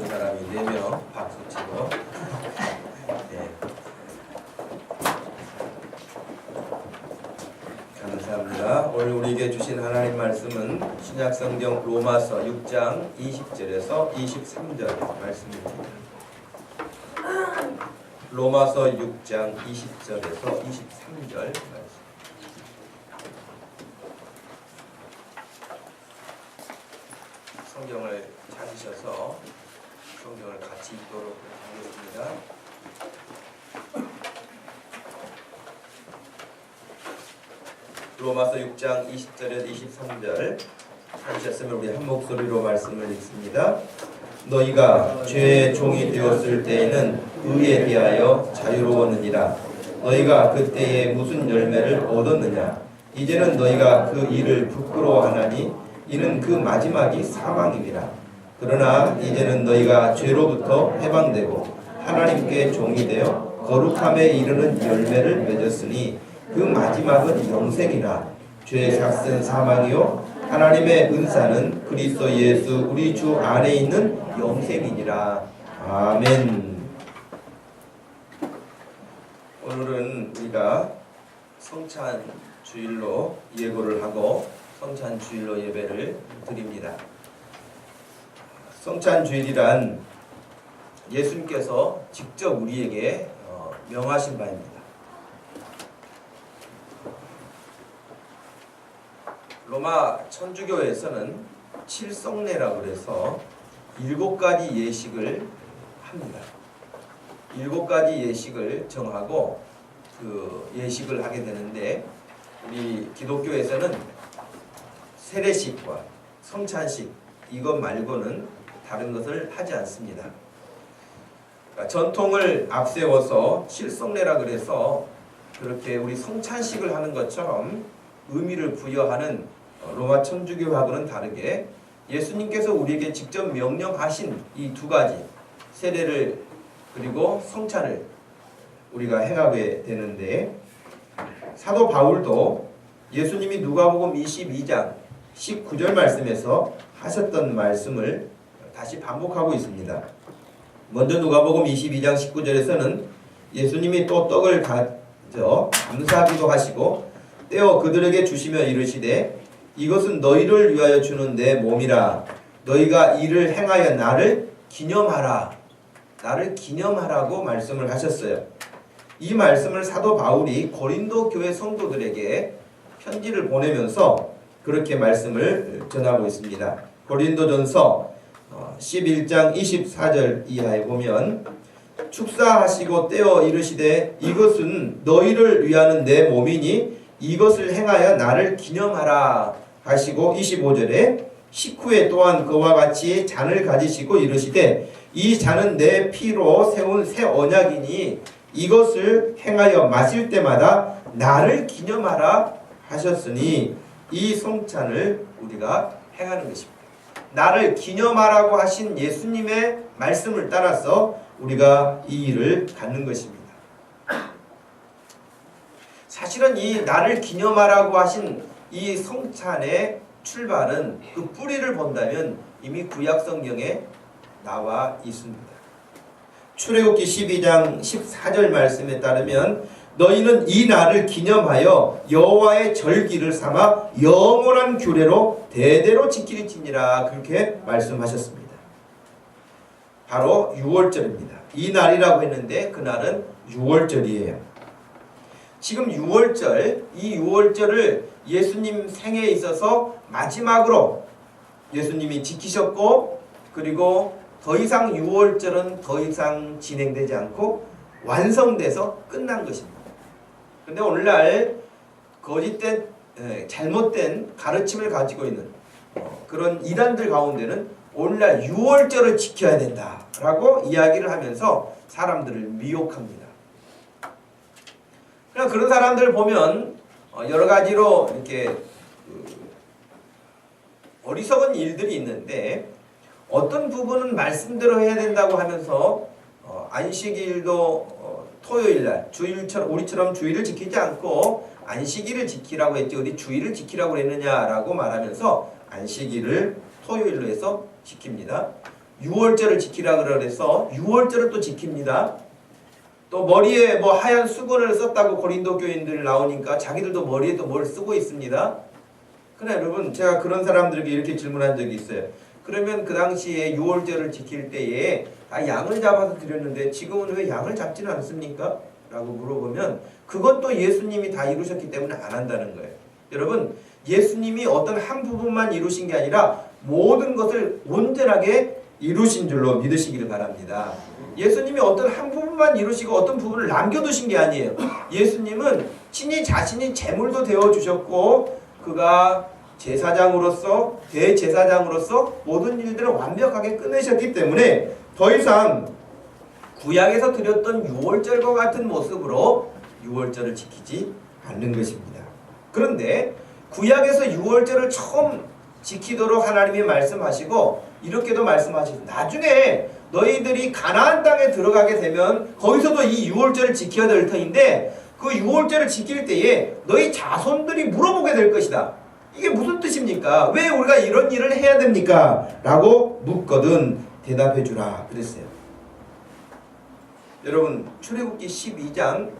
사람이 4명 박수치고. 네. 감사합니다. 오늘 우리에게 주신 하나님 말씀은 신약성경 로마서 6장 20절에서 23절 말씀입니다. 로마서 6장 20절에서 23절 말씀. 성경을 찾으셔서 성경을 같이 읽도록 하겠습니다. 로마서 6장 20절에서 23절 찾으셨으면 우리 한 목소리로 말씀을 읽습니다. 너희가 죄의 종이 되었을 때에는 의에 대하여 자유로웠느니라. 너희가 그때에 무슨 열매를 얻었느냐? 이제는 너희가 그 일을 부끄러워하나니 이는 그 마지막이 사망이니라. 그러나 이제는 너희가 죄로부터 해방되고 하나님께 종이 되어 거룩함에 이르는 열매를 맺었으니 그 마지막은 영생이라. 죄의 삭은 사망이요 하나님의 은사는 그리스도 예수 우리 주 안에 있는 영생이니라. 아멘. 오늘은 우리가 성찬 주일로 예고를 하고 성찬 주일로 예배를 드립니다. 성찬 주일이란 예수님께서 직접 우리에게 명하신 바입니다. 로마 천주교에서는 칠성례라고 해서 7가지 예식을 합니다. 7가지 예식을 정하고 그 예식을 하게 되는데 우리 기독교에서는 세례식과 성찬식 이것 말고는 다른 것을 하지 않습니다. 그러니까 전통을 앞세워서 칠성례라 그래서 그렇게 우리 성찬식을 하는 것처럼 의미를 부여하는 로마 천주교하고는 다르게 예수님께서 우리에게 직접 명령하신 이 2가지 세례를 그리고 성찬을 우리가 행하게 되는데 사도 바울도 예수님이 누가복음 22장 19절 말씀에서 하셨던 말씀을 다시 반복하고 있습니다. 먼저 누가복음 22장 19절에서는 예수님이 또 떡을 가져 감사하기도 하시고 떼어 그들에게 주시며 이르시되 이것은 너희를 위하여 주는 내 몸이라. 너희가 이를 행하여 나를 기념하라. 나를 기념하라고 말씀을 하셨어요. 이 말씀을 사도 바울이 고린도 교회 성도들에게 편지를 보내면서 그렇게 말씀을 전하고 있습니다. 고린도전서 11장 24절 이하에 보면 축사하시고 떼어 이르시되 이것은 너희를 위하는 내 몸이니 이것을 행하여 나를 기념하라 하시고 25절에 식후에 또한 그와 같이 잔을 가지시고 이르시되 이 잔은 내 피로 세운 새 언약이니 이것을 행하여 마실 때마다 나를 기념하라 하셨으니 이 성찬을 우리가 행하는 것입니다. 나를 기념하라고 하신 예수님의 말씀을 따라서 우리가 이 일을 갖는 것입니다. 사실은 이 나를 기념하라고 하신 이 성찬의 출발은 그 뿌리를 본다면 이미 구약 성경에 나와 있습니다. 출애굽기 12장 14절 말씀에 따르면 너희는 이 날을 기념하여 여호와의 절기를 삼아 영원한 규례로 대대로 지킬지니라 그렇게 말씀하셨습니다. 바로 6월절입니다. 이 날이라고 했는데 그날은 6월절이에요. 지금 6월절, 이 6월절을 예수님 생애에 있어서 마지막으로 예수님이 지키셨고 그리고 더 이상 6월절은 더 이상 진행되지 않고 완성돼서 끝난 것입니다. 그런데 오늘날 거짓된 잘못된 가르침을 가지고 있는 그런 이단들 가운데는 오늘날 6월절을 지켜야 된다라고 이야기를 하면서 사람들을 미혹합니다. 그러나 그런 사람들을 보면 여러 가지로 이렇게 어리석은 일들이 있는데 어떤 부분은 말씀대로 해야 된다고 하면서 안식일도 토요일날 주일처럼 우리처럼 주일을 지키지 않고 안식일을 지키라고 했지 어디 주일을 지키라고 했느냐라고 말하면서 안식일을 토요일로 해서 지킵니다. 유월절을 지키라 그래서 유월절을 또 지킵니다. 또 머리에 뭐 하얀 수건을 썼다고 고린도 교인들 나오니까 자기들도 머리에 또 뭘 쓰고 있습니다. 그러나 여러분, 제가 그런 사람들에게 이렇게 질문한 적이 있어요. 그러면 그 당시에 유월절을 지킬 때에 양을 잡아서 드렸는데 지금은 왜 양을 잡지는 않습니까? 라고 물어보면 그것도 예수님이 다 이루셨기 때문에 안 한다는 거예요. 여러분, 예수님이 어떤 한 부분만 이루신 게 아니라 모든 것을 온전하게 이루신 줄로 믿으시기를 바랍니다. 예수님이 어떤 한 부분만 이루시고 어떤 부분을 남겨두신 게 아니에요. 예수님은 친히 자신이 제물도 되어주셨고 그가 제사장으로서 대제사장으로서 모든 일들을 완벽하게 끝내셨기 때문에 더 이상 구약에서 드렸던 유월절과 같은 모습으로 유월절을 지키지 않는 것입니다. 그런데 구약에서 유월절을 처음 지키도록 하나님이 말씀하시고 이렇게도 말씀하시고 나중에 너희들이 가나안 땅에 들어가게 되면 거기서도 이 유월절을 지켜야 될 터인데 그 유월절을 지킬 때에 너희 자손들이 물어보게 될 것이다. 이게 무슨 뜻입니까? 왜 우리가 이런 일을 해야 됩니까? 라고 묻거든 대답해 주라 그랬어요. 여러분, 출애굽기 12장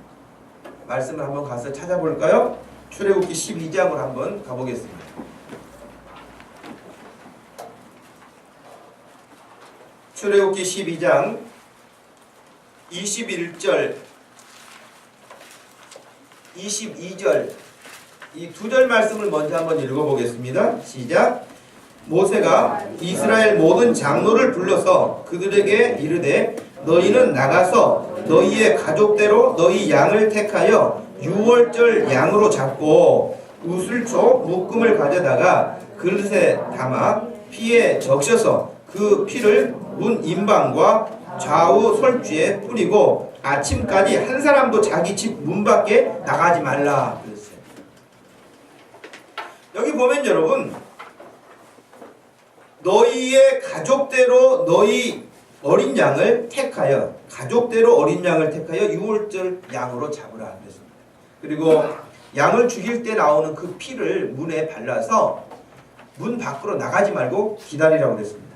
말씀을 한번 가서 찾아볼까요? 출애굽기 12장을 한번 가보겠습니다. 출애굽기 12장 21절 22절 이 두 절 말씀을 먼저 한번 읽어보겠습니다. 시작. 모세가 이스라엘 모든 장로를 불러서 그들에게 이르되 너희는 나가서 너희의 가족대로 너희 양을 택하여 유월절 양으로 잡고 우슬초 묶음을 가져다가 그릇에 담아 피에 적셔서 그 피를 문 임방과 좌우 솔쥐에 뿌리고 아침까지 한 사람도 자기 집 문 밖에 나가지 말라 그랬어요. 여기 보면 여러분, 너희의 가족대로 너희 어린 양을 택하여 가족대로 어린 양을 택하여 유월절 양으로 잡으라 그랬습니다. 그리고 양을 죽일 때 나오는 그 피를 문에 발라서 문 밖으로 나가지 말고 기다리라고 그랬습니다.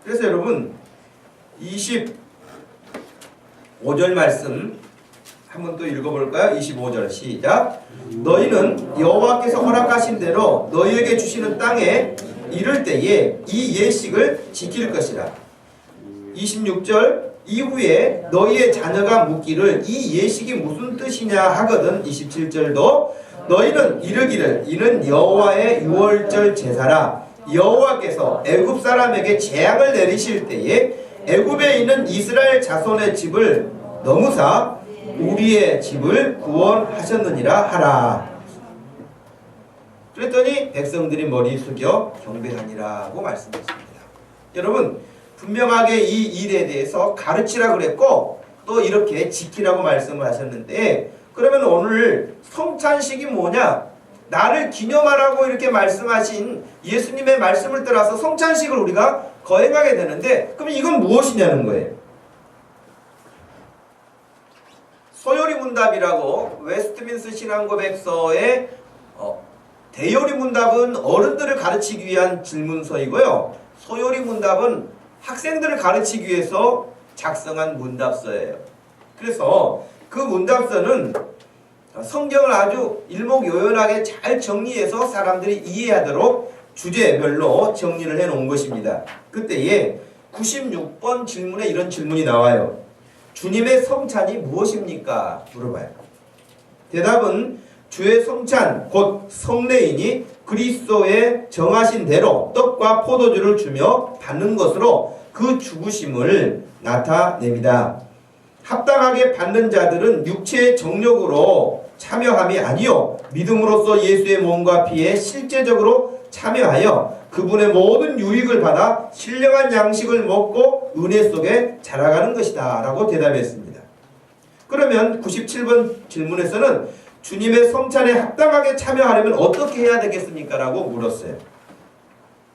그래서 여러분 25절 말씀 한번 또 읽어볼까요? 25절 시작. 너희는 여호와께서 허락하신 대로 너희에게 주시는 땅에 이를 때에 이 예식을 지킬 것이라. 26절 이후에 너희의 자녀가 묻기를 이 예식이 무슨 뜻이냐 하거든. 27절도 너희는 이르기를 이는 여호와의 유월절 제사라. 여호와께서 애굽 사람에게 재앙을 내리실 때에 애굽에 있는 이스라엘 자손의 집을 넘으사 우리의 집을 구원하셨느니라 하라. 그랬더니 백성들이 머리 숙여 경배하니라고 말씀했습니다. 여러분, 분명하게 이 일에 대해서 가르치라 그랬고 또 이렇게 지키라고 말씀을 하셨는데, 그러면 오늘 성찬식이 뭐냐? 나를 기념하라고 이렇게 말씀하신 예수님의 말씀을 따라서 성찬식을 우리가 거행하게 되는데, 그럼 이건 무엇이냐는 거예요. 소요리 문답이라고 웨스트민스 신앙고백서의 대요리 문답은 어른들을 가르치기 위한 질문서이고요. 소요리 문답은 학생들을 가르치기 위해서 작성한 문답서예요. 그래서 그 문답서는 성경을 아주 일목요연하게 잘 정리해서 사람들이 이해하도록 주제별로 정리를 해놓은 것입니다. 그때에 96번 질문에 이런 질문이 나와요. 주님의 성찬이 무엇입니까? 물어봐요. 대답은 주의 성찬 곧 성례이니 그리스도의 정하신 대로 떡과 포도주를 주며 받는 것으로 그 죽으심을 나타냅니다. 합당하게 받는 자들은 육체의 정욕으로 참여함이 아니요 믿음으로써 예수의 몸과 피에 실제적으로 참여하여 그분의 모든 유익을 받아 신령한 양식을 먹고 은혜 속에 자라가는 것이다 라고 대답했습니다. 그러면 97번 질문에서는 주님의 성찬에 합당하게 참여하려면 어떻게 해야 되겠습니까? 라고 물었어요.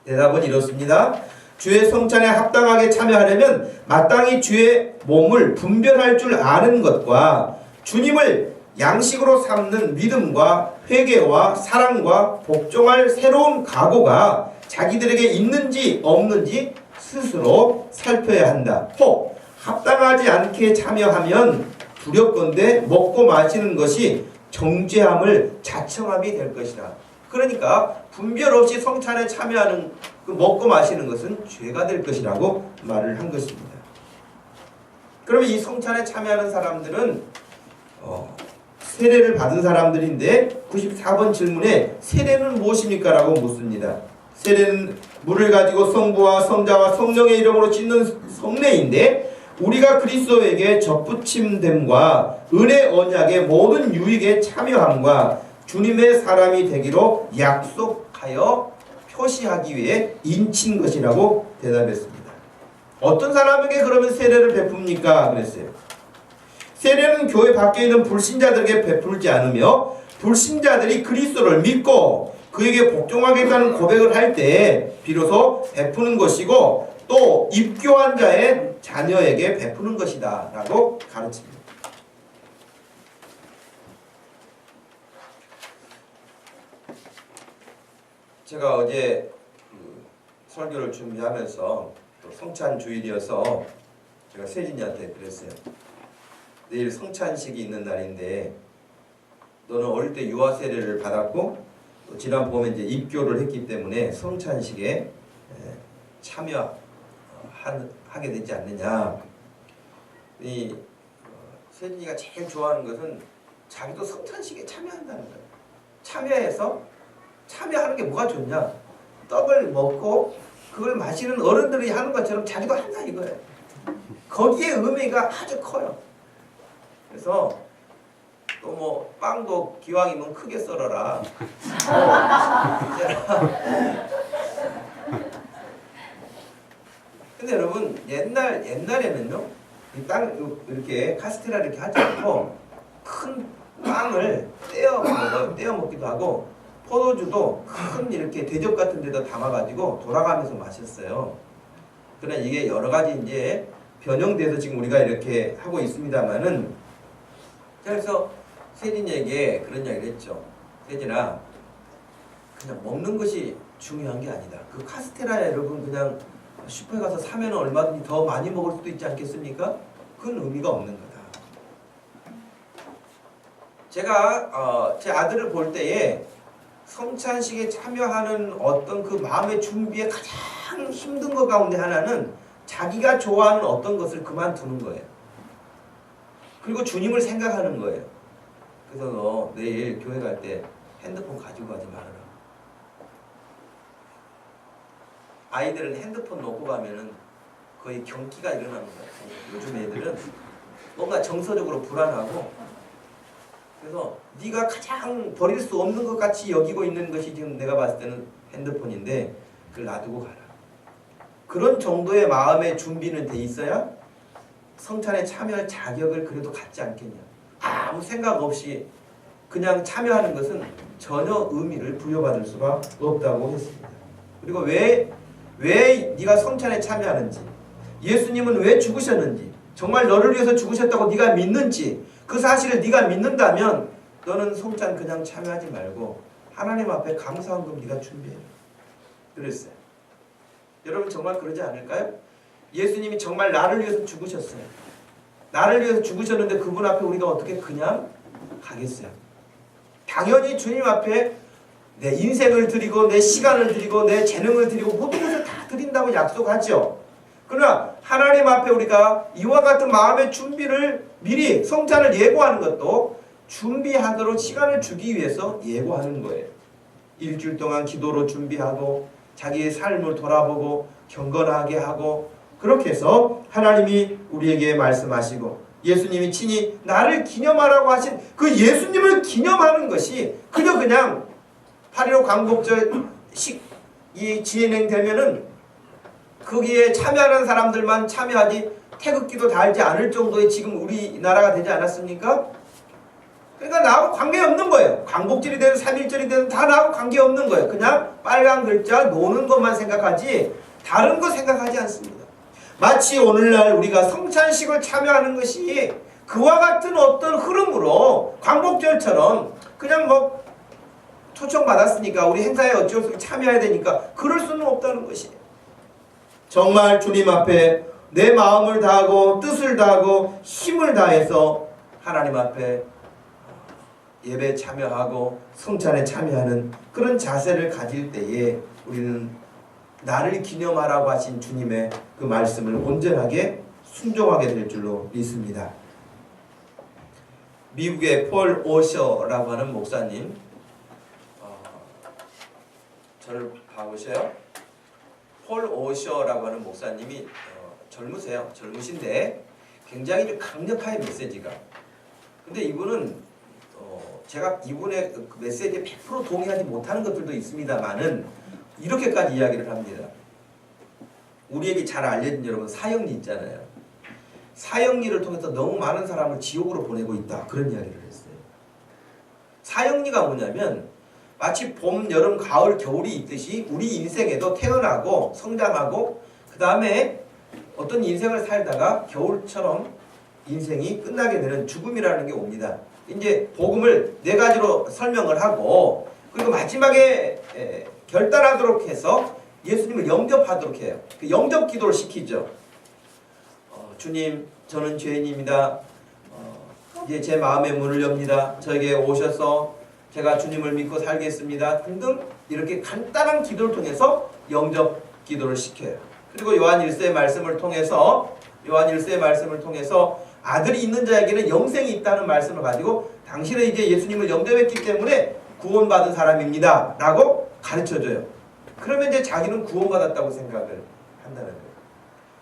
대답은 이렇습니다. 주의 성찬에 합당하게 참여하려면 마땅히 주의 몸을 분별할 줄 아는 것과 주님을 양식으로 삼는 믿음과 회개와 사랑과 복종할 새로운 각오가 자기들에게 있는지 없는지 스스로 살펴야 한다. 혹 합당하지 않게 참여하면 두렵건대 먹고 마시는 것이 정죄함을 자청함이 될 것이다. 그러니까 분별 없이 성찬에 참여하는 그 먹고 마시는 것은 죄가 될 것이라고 말을 한 것입니다. 그러면 이 성찬에 참여하는 사람들은 세례를 받은 사람들인데 94번 질문에 세례는 무엇입니까? 라고 묻습니다. 세례는 물을 가지고 성부와 성자와 성령의 이름으로 짓는 성례인데 우리가 그리스도에게 접붙임됨과 은혜 언약의 모든 유익에 참여함과 주님의 사람이 되기로 약속하여 표시하기 위해 인친 것이라고 대답했습니다. 어떤 사람에게 그러면 세례를 베풉니까? 그랬어요. 세례는 교회 밖에 있는 불신자들에게 베풀지 않으며 불신자들이 그리스도를 믿고 그에게 복종하겠다는 고백을 할 때 비로소 베푸는 것이고 또 입교한 자의 자녀에게 베푸는 것이다 라고 가르칩니다. 제가 어제 설교를 준비하면서 또 성찬 주일이어서 제가 세진이한테 그랬어요. 내일 성찬식이 있는 날인데 너는 어릴 때 유아 세례를 받았고 또 지난 봄에 이제 입교를 했기 때문에 성찬식에 참여하게 되지 않느냐. 이 세진이가 제일 좋아하는 것은 자기도 성찬식에 참여한다는 거예요. 참여하는 게 뭐가 좋냐? 떡을 먹고 그걸 마시는 어른들이 하는 것처럼 자기도 한다 이거예요. 거기에 의미가 아주 커요. 그래서 또 뭐 빵도 기왕이면 크게 썰어라. 근데 여러분 옛날에는요 이 땅 이렇게 카스테라 이렇게 하지 않고 큰 빵을 떼어 먹기도 하고 포도주도 큰 이렇게 대접 같은 데다 담아가지고 돌아가면서 마셨어요. 그러나 이게 여러 가지 이제 변형돼서 지금 우리가 이렇게 하고 있습니다만은 그래서 세진이에게 그런 이야기를 했죠. 세진아, 그냥 먹는 것이 중요한 게 아니다. 그 카스테라야 여러분 그냥 슈퍼에 가서 사면 얼마든지 더 많이 먹을 수도 있지 않겠습니까? 그건 의미가 없는 거다. 제가 제 아들을 볼 때에 성찬식에 참여하는 어떤 그 마음의 준비에 가장 힘든 것 가운데 하나는 자기가 좋아하는 어떤 것을 그만두는 거예요. 그리고 주님을 생각하는 거예요. 그래서 너 내일 교회 갈 때 핸드폰 가지고 가지 말아라. 아이들은 핸드폰 놓고 가면은 거의 경기가 일어나는 거예요. 요즘 애들은 뭔가 정서적으로 불안하고 그래서 네가 가장 버릴 수 없는 것 같이 여기고 있는 것이 지금 내가 봤을 때는 핸드폰인데 그걸 놔두고 가라. 그런 정도의 마음의 준비는 돼 있어야 성찬에 참여할 자격을 그래도 갖지 않겠냐. 아무 생각 없이 그냥 참여하는 것은 전혀 의미를 부여받을 수가 없다고 했습니다. 그리고 왜 네가 성찬에 참여하는지, 예수님은 왜 죽으셨는지, 정말 너를 위해서 죽으셨다고 네가 믿는지 그 사실을 네가 믿는다면 너는 성찬 그냥 참여하지 말고 하나님 앞에 감사헌금 네가 준비해라. 그랬어요. 여러분 정말 그러지 않을까요? 예수님이 정말 나를 위해서 죽으셨어요. 나를 위해서 죽으셨는데 그분 앞에 우리가 어떻게 그냥 가겠어요? 당연히 주님 앞에 내 인생을 드리고 내 시간을 드리고 내 재능을 드리고 모든 것을 다 드린다고 약속하죠. 그러나 하나님 앞에 우리가 이와 같은 마음의 준비를 미리 성찬을 예고하는 것도 준비하도록 시간을 주기 위해서 예고하는 거예요. 일주일 동안 기도로 준비하고 자기의 삶을 돌아보고 경건하게 하고 그렇게 해서 하나님이 우리에게 말씀하시고 예수님이 친히 나를 기념하라고 하신 그 예수님을 기념하는 것이 그냥 8.15 광복절이 진행되면은 거기에 참여하는 사람들만 참여하지 태극기도 달지 않을 정도의 지금 우리나라가 되지 않았습니까? 그러니까 나하고 관계없는 거예요. 광복절이 되든 3.1절이 되든 다 나하고 관계없는 거예요. 그냥 빨간 글자 노는 것만 생각하지 다른 거 생각하지 않습니다. 마치 오늘날 우리가 성찬식을 참여하는 것이 그와 같은 어떤 흐름으로 광복절처럼 그냥 뭐 초청받았으니까 우리 행사에 어쩔 수 없이 참여해야 되니까 그럴 수는 없다는 것이에요. 정말 주님 앞에 내 마음을 다하고 뜻을 다하고 힘을 다해서 하나님 앞에 예배에 참여하고 성찬에 참여하는 그런 자세를 가질 때에 우리는 나를 기념하라고 하신 주님의 그 말씀을 온전하게 순종하게 될 줄로 믿습니다. 미국의 폴 오셔라고 하는 목사님, 저를 봐보세요. 폴 오셔라고 하는 목사님이 젊으세요. 젊으신데 굉장히 좀 강력한 메시지가. 근데 이분은 제가 이분의 그 메시지에 100% 동의하지 못하는 것들도 있습니다만은 이렇게까지 이야기를 합니다. 우리에게 잘 알려진 여러분 사형리 있잖아요. 사형리를 통해서 너무 많은 사람을 지옥으로 보내고 있다. 그런 이야기를 했어요. 사형리가 뭐냐면 마치 봄, 여름, 가을, 겨울이 있듯이 우리 인생에도 태어나고 성장하고 그 다음에 어떤 인생을 살다가 겨울처럼 인생이 끝나게 되는 죽음이라는 게 옵니다. 이제 복음을 네 가지로 설명을 하고 그리고 마지막에 결단하도록 해서 예수님을 영접하도록 해요. 그 영접 기도를 시키죠. 주님, 저는 죄인입니다. 이제 제 마음의 문을 엽니다. 저에게 오셔서 제가 주님을 믿고 살겠습니다. 등등 이렇게 간단한 기도를 통해서 영접 기도를 시켜요. 그리고 요한 1세의 말씀을 통해서 아들이 있는 자에게는 영생이 있다는 말씀을 가지고 당신은 이제 예수님을 영접했기 때문에 구원받은 사람입니다. 라고 가르쳐줘요. 그러면 이제 자기는 구원받았다고 생각을 한다는 거예요.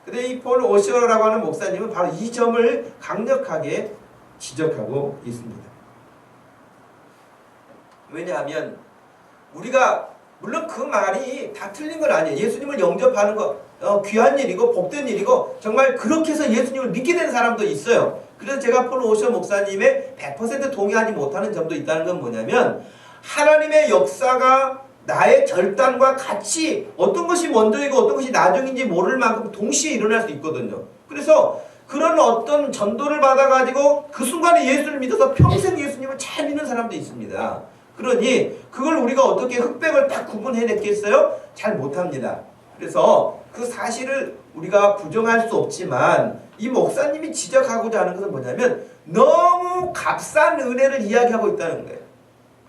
근데 이 폴 오셔라고 하는 목사님은 바로 이 점을 강력하게 지적하고 있습니다. 왜냐하면 우리가 물론 그 말이 다 틀린 건 아니에요. 예수님을 영접하는 거 귀한 일이고 복된 일이고 정말 그렇게 해서 예수님을 믿게 된 사람도 있어요. 그래서 제가 폴 오셔 목사님의 100% 동의하지 못하는 점도 있다는 건 뭐냐면 하나님의 역사가 나의 결단과 같이 어떤 것이 먼저이고 어떤 것이 나중인지 모를 만큼 동시에 일어날 수 있거든요. 그래서 그런 어떤 전도를 받아가지고 그 순간에 예수를 믿어서 평생 예수님을 잘 믿는 사람도 있습니다. 그러니 그걸 우리가 어떻게 흑백을 딱 구분해냈겠어요? 잘 못합니다. 그래서 그 사실을 우리가 부정할 수 없지만 이 목사님이 지적하고자 하는 것은 뭐냐면 너무 값싼 은혜를 이야기하고 있다는 거예요.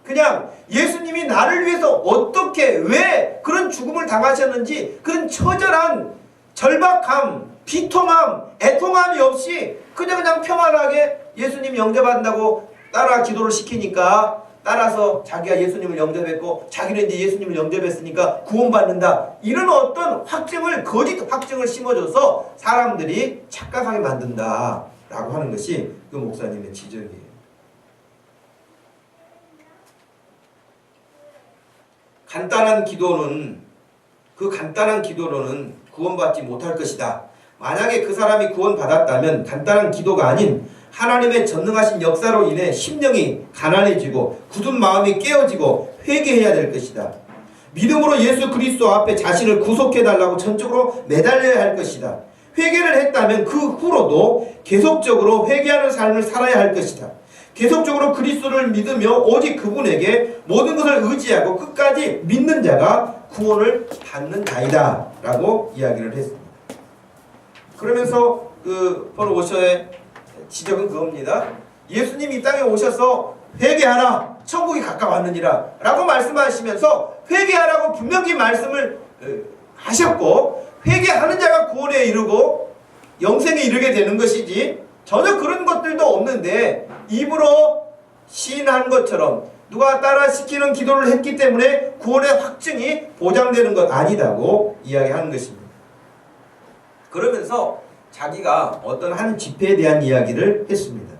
그냥 예수님이 나를 위해서 어떻게 왜 그런 죽음을 당하셨는지 그런 처절한 절박함, 비통함, 애통함이 없이 그냥 평안하게 예수님 영접한다고 따라 기도를 시키니까 따라서 자기가 예수님을 영접했고 자기는 이제 예수님을 영접했으니까 구원받는다. 이런 어떤 확증을 거짓 확증을 심어줘서 사람들이 착각하게 만든다라고 하는 것이 그 목사님의 지적이에요. 간단한 기도로는 구원받지 못할 것이다. 만약에 그 사람이 구원받았다면 간단한 기도가 아닌 하나님의 전능하신 역사로 인해 심령이 가난해지고 굳은 마음이 깨어지고 회개해야 될 것이다. 믿음으로 예수 그리스도 앞에 자신을 구속해달라고 전적으로 매달려야 할 것이다. 회개를 했다면 그 후로도 계속적으로 회개하는 삶을 살아야 할 것이다. 계속적으로 그리스도를 믿으며 오직 그분에게 모든 것을 의지하고 끝까지 믿는 자가 구원을 받는 자이다 라고 이야기를 했습니다. 그러면서 그 폴 오셔의 지적은 그겁니다. 예수님이 이 땅에 오셔서 회개하라 천국이 가까웠느니라 라고 말씀하시면서 회개하라고 분명히 말씀을 하셨고 회개하는 자가 구원에 이르고 영생에 이르게 되는 것이지 전혀 그런 것들도 없는데 입으로 시인한 것처럼 누가 따라 시키는 기도를 했기 때문에 구원의 확증이 보장되는 것 아니다고 이야기하는 것입니다. 그러면서 자기가 어떤 한 집회에 대한 이야기를 했습니다.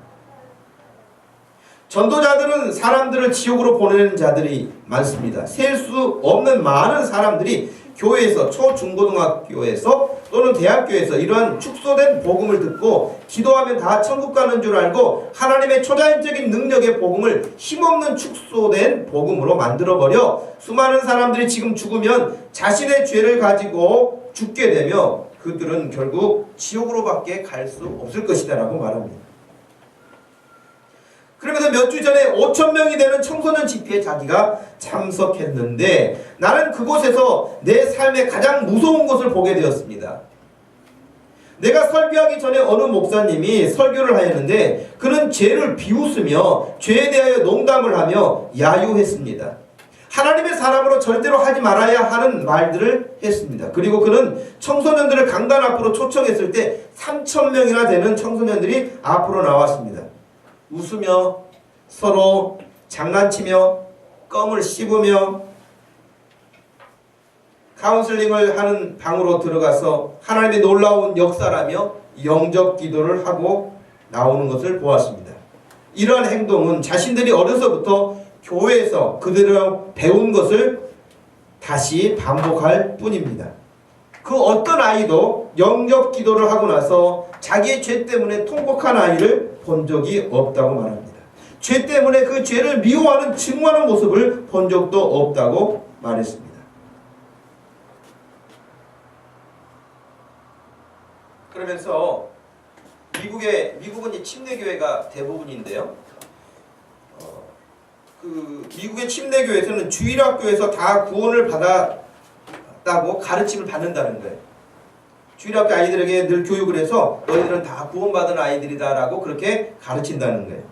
전도자들은 사람들을 지옥으로 보내는 자들이 많습니다. 셀 수 없는 많은 사람들이 교회에서 초중고등학교에서 또는 대학교에서 이러한 축소된 복음을 듣고 기도하면 다 천국 가는 줄 알고 하나님의 초자연적인 능력의 복음을 힘없는 축소된 복음으로 만들어버려 수많은 사람들이 지금 죽으면 자신의 죄를 가지고 죽게 되며 그들은 결국 지옥으로밖에 갈 수 없을 것이다 라고 말합니다. 그러면서 몇 주 전에 5,000명이 되는 청소년 집회에 자기가 참석했는데 나는 그곳에서 내 삶의 가장 무서운 것을 보게 되었습니다. 내가 설교하기 전에 어느 목사님이 설교를 하였는데 그는 죄를 비웃으며 죄에 대하여 농담을 하며 야유했습니다. 하나님의 사람으로 절대로 하지 말아야 하는 말들을 했습니다. 그리고 그는 청소년들을 강단 앞으로 초청했을 때 3,000명이나 되는 청소년들이 앞으로 나왔습니다. 웃으며 서로 장난치며 껌을 씹으며 카운슬링을 하는 방으로 들어가서 하나님의 놀라운 역사라며 영접 기도를 하고 나오는 것을 보았습니다. 이러한 행동은 자신들이 어려서부터 교회에서 그들을 배운 것을 다시 반복할 뿐입니다. 그 어떤 아이도 영접 기도를 하고 나서 자기의 죄 때문에 통곡한 아이를 본 적이 없다고 말합니다. 죄 때문에 그 죄를 미워하는 증오하는 모습을 본 적도 없다고 말했습니다. 그러면서 미국은 이 침례교회가 대부분인데요. 그 미국의 침례교회에서는 주일학교에서 다 구원을 받았다고 가르침을 받는다는 거예요. 주일학교 아이들에게 늘 교육을 해서 너희들은 다 구원받은 아이들이다라고 그렇게 가르친다는 거예요.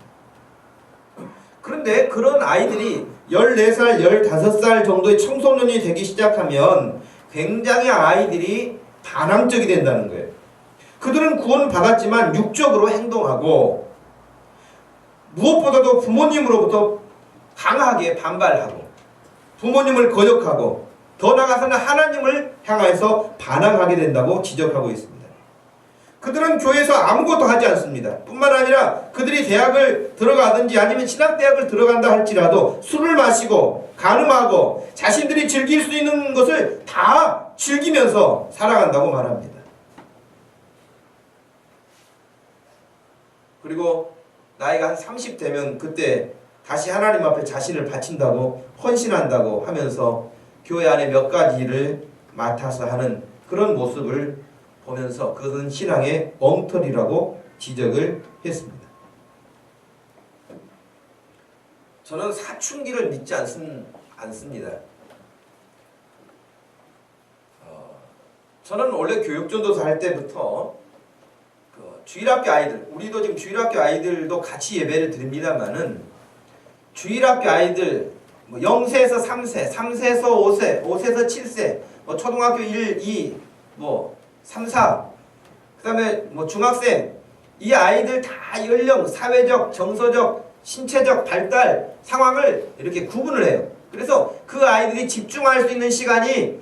그런데 그런 아이들이 14살, 15살 정도의 청소년이 되기 시작하면 굉장히 아이들이 반항적이 된다는 거예요. 그들은 구원을 받았지만 육적으로 행동하고 무엇보다도 부모님으로부터 강하게 반발하고 부모님을 거역하고 더 나아가서는 하나님을 향해서 반항하게 된다고 지적하고 있습니다. 그들은 교회에서 아무것도 하지 않습니다. 뿐만 아니라 그들이 대학을 들어가든지 아니면 신학대학을 들어간다 할지라도 술을 마시고 간음하고 자신들이 즐길 수 있는 것을 다 즐기면서 살아간다고 말합니다. 그리고 나이가 한 30 되면 그때 다시 하나님 앞에 자신을 바친다고 헌신한다고 하면서 교회 안에 몇 가지를 맡아서 하는 그런 모습을 보면서 그것은 신앙의 엉터리라고 지적을 했습니다. 저는 사춘기를 믿지 않습니다. 저는 원래 교육전도사 할 때부터 주일학교 아이들, 우리도 지금 주일학교 아이들도 같이 예배를 드립니다만은 주일학교 아이들 0세에서 3세, 3세에서 5세, 5세에서 7세, 초등학교 1, 2, 3, 4, 그 다음에 중학생, 이 아이들 다 연령, 사회적, 정서적, 신체적 발달 상황을 이렇게 구분을 해요. 그래서 그 아이들이 집중할 수 있는 시간이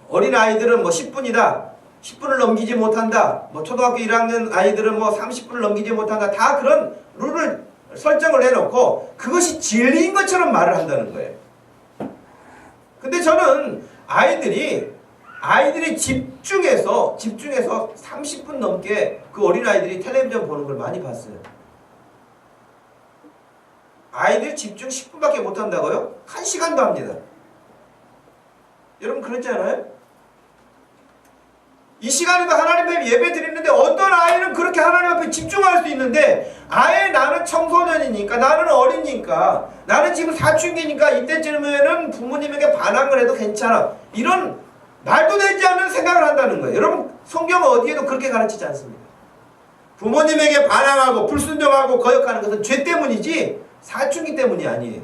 어린 아이들은 10분이다. 10분을 넘기지 못한다. 초등학교 1학년 아이들은 30분을 넘기지 못한다. 다 그런 룰을 설정을 해놓고 그것이 진리인 것처럼 말을 한다는 거예요. 근데 저는 아이들이 집중해서 30분 넘게 그 어린아이들이 텔레비전 보는 걸 많이 봤어요. 아이들 집중 10분밖에 못한다고요? 1시간도 합니다. 여러분 그렇지 않아요? 이 시간에도 하나님 앞에 예배 드리는데 어떤 아이는 그렇게 하나님 앞에 집중할 수 있는데 아예 나는 청소년이니까 나는 어리니까 나는 지금 사춘기니까 이때쯤에는 부모님에게 반항을 해도 괜찮아. 이런 말도 되지 않는 생각을 한다는 거예요. 여러분 성경은 어디에도 그렇게 가르치지 않습니다. 부모님에게 반항하고 불순종하고 거역하는 것은 죄 때문이지 사춘기 때문이 아니에요.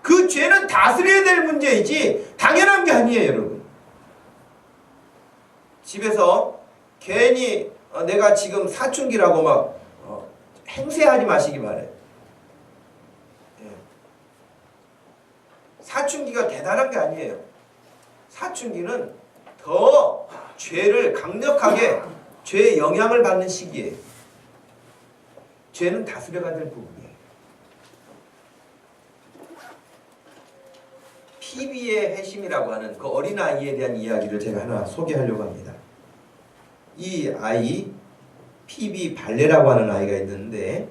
그 죄는 다스려야 될 문제이지 당연한 게 아니에요. 여러분 집에서 괜히 내가 지금 사춘기라고 막 행세하지 마시기 바래요. 사춘기가 대단한 게 아니에요. 사춘기는 더 죄를 강력하게 죄의 영향을 받는 시기예요. 죄는 다스려야 될 부분이에요. PB의 회심이라고 하는 그 어린아이에 대한 이야기를 제가 하나 소개하려고 합니다. 이 아이 PB 발레라고 하는 아이가 있는데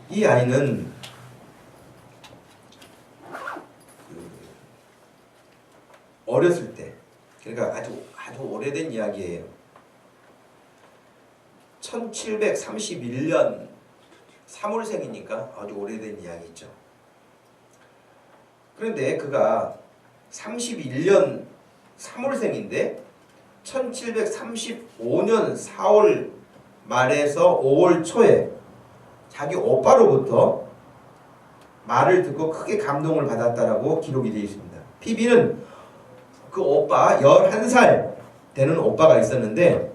이 아이는 어렸을 때 그러니까 아주 오래된 이야기예요. 1731년 사물생이니까 아주 오래된 이야기죠. 그런데 그가 31년 3월생인데 1735년 4월 말에서 5월 초에 자기 오빠로부터 말을 듣고 크게 감동을 받았다라고 기록이 되어 있습니다. 피비는 그 오빠 11살 되는 오빠가 있었는데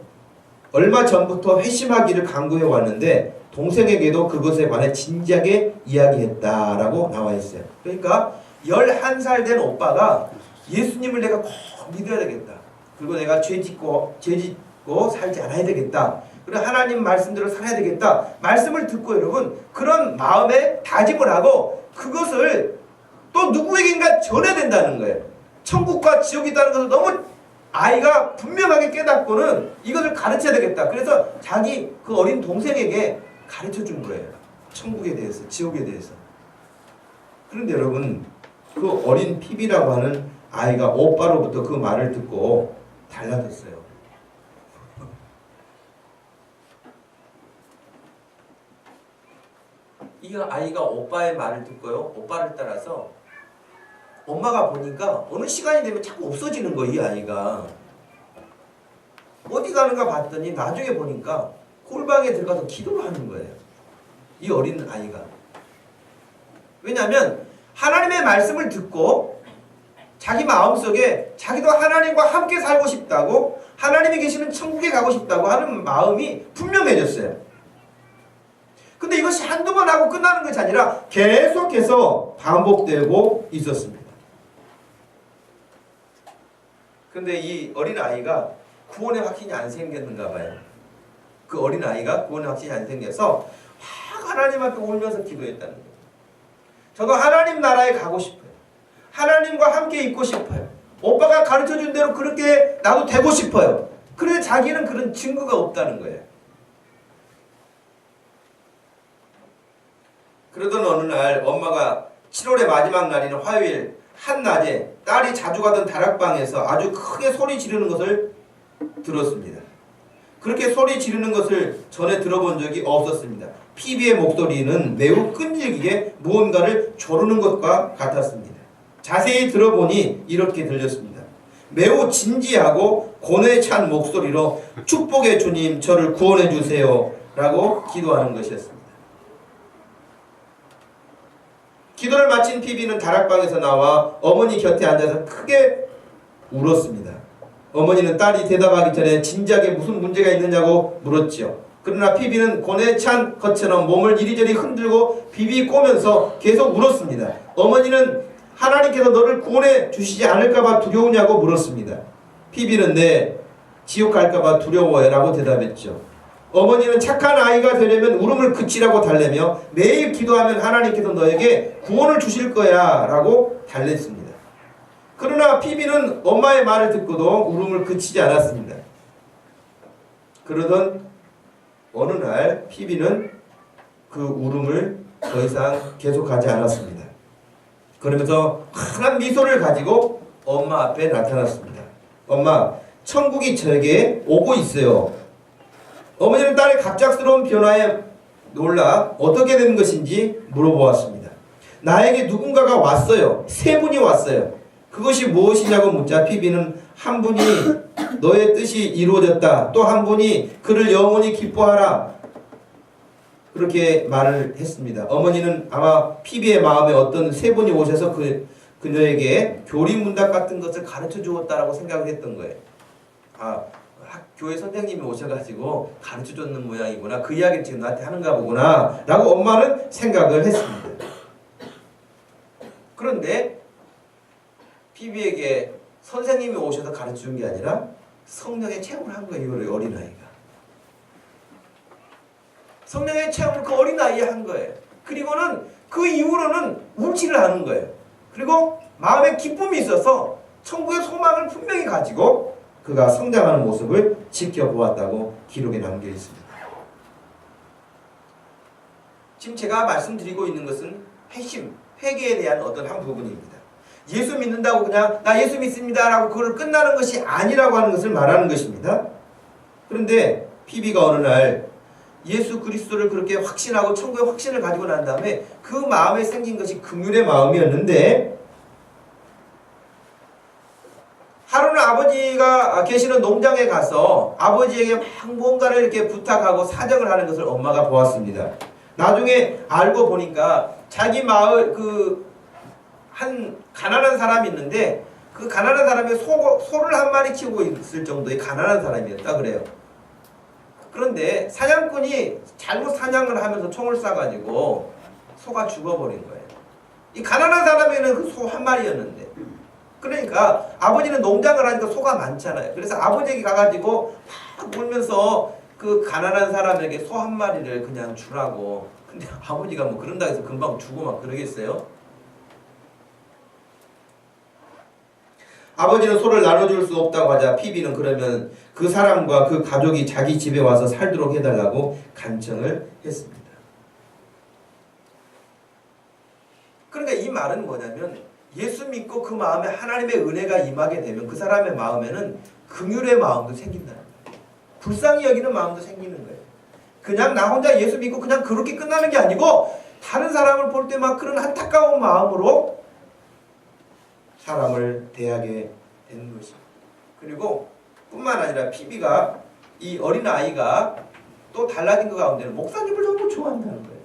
얼마 전부터 회심하기를 강구해 왔는데 동생에게도 그것에 관해 진지하게 이야기했다라고 나와 있어요. 그러니까 11살 된 오빠가 예수님을 내가 꼭 믿어야 되겠다. 그리고 내가 죄 짓고 살지 않아야 되겠다. 그리고 하나님 말씀대로 살아야 되겠다. 말씀을 듣고 여러분 그런 마음에 다짐을 하고 그것을 또 누구에겐가 전해야 된다는 거예요. 천국과 지옥이 있다는 것을 너무 아이가 분명하게 깨닫고는 이것을 가르쳐야 되겠다. 그래서 자기 그 어린 동생에게 가르쳐 준 거예요. 천국에 대해서, 지옥에 대해서. 그런데 여러분 그 어린 피비라고 하는 아이가 오빠로부터 그 말을 듣고 달라졌어요. 이 아이가 오빠의 말을 듣고요. 오빠를 따라서 엄마가 보니까 어느 시간이 되면 자꾸 없어지는 거예요. 이 아이가. 어디 가는가 봤더니 나중에 보니까 홀방에 들어가서 기도를 하는 거예요. 이 어린 아이가. 왜냐하면 하나님의 말씀을 듣고 자기 마음속에 자기도 하나님과 함께 살고 싶다고 하나님이 계시는 천국에 가고 싶다고 하는 마음이 분명해졌어요. 근데 이것이 한두 번 하고 끝나는 것이 아니라 계속해서 반복되고 있었습니다. 근데 이 어린아이가 구원의 확신이 안 생겼는가 봐요. 그 어린아이가 구원의 확신이 안 생겨서 막 하나님 앞에 울면서 기도했다는 거예요. 저도 하나님 나라에 가고 싶어요. 하나님과 함께 있고 싶어요. 오빠가 가르쳐준 대로 그렇게 나도 되고 싶어요. 그런데 자기는 그런 증거가 없다는 거예요. 그러던 어느 날 엄마가 7월의 마지막 날인 화요일 한낮에 딸이 자주 가던 다락방에서 아주 크게 소리 지르는 것을 들었습니다. 그렇게 소리 지르는 것을 전에 들어본 적이 없었습니다. 피비의 목소리는 매우 끈질기게 무언가를 조르는 것과 같았습니다. 자세히 들어보니 이렇게 들렸습니다. 매우 진지하고 고뇌에 찬 목소리로 축복의 주님 저를 구원해 주세요 라고 기도하는 것이었습니다. 기도를 마친 피비는 다락방에서 나와 어머니 곁에 앉아서 크게 울었습니다. 어머니는 딸이 대답하기 전에 진지하게 무슨 문제가 있느냐고 물었지요. 그러나 피비는 고뇌에 찬 것처럼 몸을 이리저리 흔들고 비비꼬면서 계속 울었습니다. 어머니는 하나님께서 너를 구원해 주시지 않을까봐 두려우냐고 물었습니다. 피비는 네, 지옥 갈까봐 두려워요 라고 대답했죠. 어머니는 착한 아이가 되려면 울음을 그치라고 달래며 매일 기도하면 하나님께서 너에게 구원을 주실 거야 라고 달랬습니다. 그러나 피비는 엄마의 말을 듣고도 울음을 그치지 않았습니다. 그러던 어느 날 피비는 그 울음을 더 이상 계속하지 않았습니다. 그러면서 환한 미소를 가지고 엄마 앞에 나타났습니다. 엄마, 천국이 저에게 오고 있어요. 어머니는 딸의 갑작스러운 변화에 놀라 어떻게 된 것인지 물어보았습니다. 나에게 누군가가 왔어요. 세 분이 왔어요. 그것이 무엇이냐고 묻자 피비는 한 분이 너의 뜻이 이루어졌다. 또 한 분이 그를 영원히 기뻐하라. 그렇게 말을 했습니다. 어머니는 아마 피비의 마음에 어떤 세 분이 오셔서 그녀에게 교리문답 같은 것을 가르쳐 주었다라고 생각을 했던 거예요. 교회 선생님이 오셔가지고 가르쳐줬는 모양이구나. 그 이야기를 지금 나한테 하는가 보구나 라고 엄마는 생각을 했습니다. 그런데 피비에게 선생님이 오셔서 가르쳐준 게 아니라 성령의 체험을 한 거예요. 이 어린아이가. 성령의 체험을 그 어린아이에 한 거예요. 그리고는 그 이후로는 울지를 않은 거예요. 그리고 마음에 기쁨이 있어서 천국의 소망을 분명히 가지고 그가 성장하는 모습을 지켜보았다고 기록에 남겨 있습니다. 지금 제가 말씀드리고 있는 것은 회심, 회개에 대한 어떤 한 부분입니다. 예수 믿는다고 그냥 나 예수 믿습니다 라고 그걸 끝나는 것이 아니라고 하는 것을 말하는 것입니다. 그런데 피비가 어느 날 예수 그리스도를 그렇게 확신하고 천국의 확신을 가지고 난 다음에 그 마음에 생긴 것이 긍휼의 마음이었는데, 하루는 아버지가 계시는 농장에 가서 아버지에게 막 뭔가를 이렇게 부탁하고 사정을 하는 것을 엄마가 보았습니다. 나중에 알고 보니까 자기 마을 한 가난한 사람이 있는데, 그 가난한 사람이 소를 한 마리 키우고 있을 정도의 가난한 사람이었다 그래요. 그런데 사냥꾼이 잘못 사냥을 하면서 총을 쏴가지고 소가 죽어버린 거예요. 이 가난한 사람에는 그 소 한 마리였는데, 그러니까 아버지는 농장을 하니까 소가 많잖아요. 그래서 아버지에게 가가지고 막 울면서 그 가난한 사람에게 소 한 마리를 그냥 주라고. 근데 아버지가 뭐 그런다 해서 금방 주고 막 그러겠어요? 아버지는 소를 나눠줄 수 없다고 하자 피비는 그러면 그 사람과 그 가족이 자기 집에 와서 살도록 해달라고 간청을 했습니다. 그러니까 이 말은 뭐냐면, 예수 믿고 그 마음에 하나님의 은혜가 임하게 되면 그 사람의 마음에는 긍휼의 마음도 생긴다는 거예요. 불쌍히 여기는 마음도 생기는 거예요. 그냥 나 혼자 예수 믿고 그냥 그렇게 끝나는 게 아니고, 다른 사람을 볼 때 막 그런 안타까운 마음으로 사람을 대하게 되는 것입니다. 그리고 뿐만 아니라 피비가, 이 어린아이가 또 달라진 것 가운데는 목사님을 너무 좋아한다는 거예요.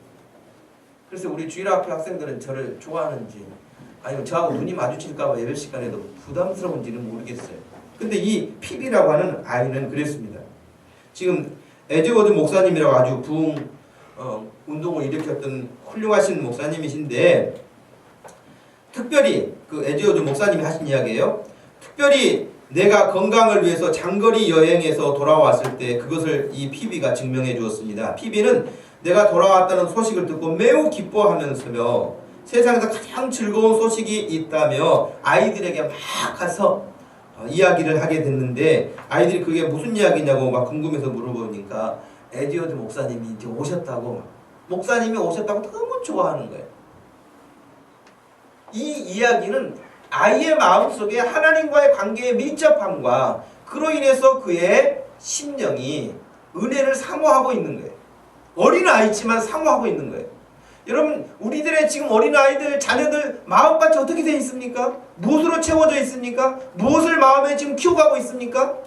그래서 우리 주일학교 학생들은 저를 좋아하는지 아니면 저하고 눈이 마주칠까 봐 예배 시간에도 부담스러운지는 모르겠어요. 근데 이 피비라고 하는 아이는 그랬습니다. 지금 에즈워드 목사님이라고 아주 부흥 운동을 일으켰던 훌륭하신 목사님이신데, 특별히 그 에즈워드 목사님이 하신 이야기예요. 특별히 내가 건강을 위해서 장거리 여행에서 돌아왔을 때 그것을 이 피비가 증명해 주었습니다. 피비는 내가 돌아왔다는 소식을 듣고 매우 기뻐하면서며 세상에서 가장 즐거운 소식이 있다며 아이들에게 막 가서 이야기를 하게 됐는데, 아이들이 그게 무슨 이야기냐고 막 궁금해서 물어보니까 에즈워드 목사님이 이제 오셨다고, 목사님이 오셨다고 너무 좋아하는 거예요. 이 이야기는 아이의 마음속에 하나님과의 관계의 밀접함과 그로 인해서 그의 심령이 은혜를 사모하고 있는 거예요. 어린아이지만 사모하고 있는 거예요. 여러분, 우리들의 지금 어린아이들, 자녀들 마음밭이 어떻게 되어 있습니까? 무엇으로 채워져 있습니까? 무엇을 마음에 지금 키워가고 있습니까?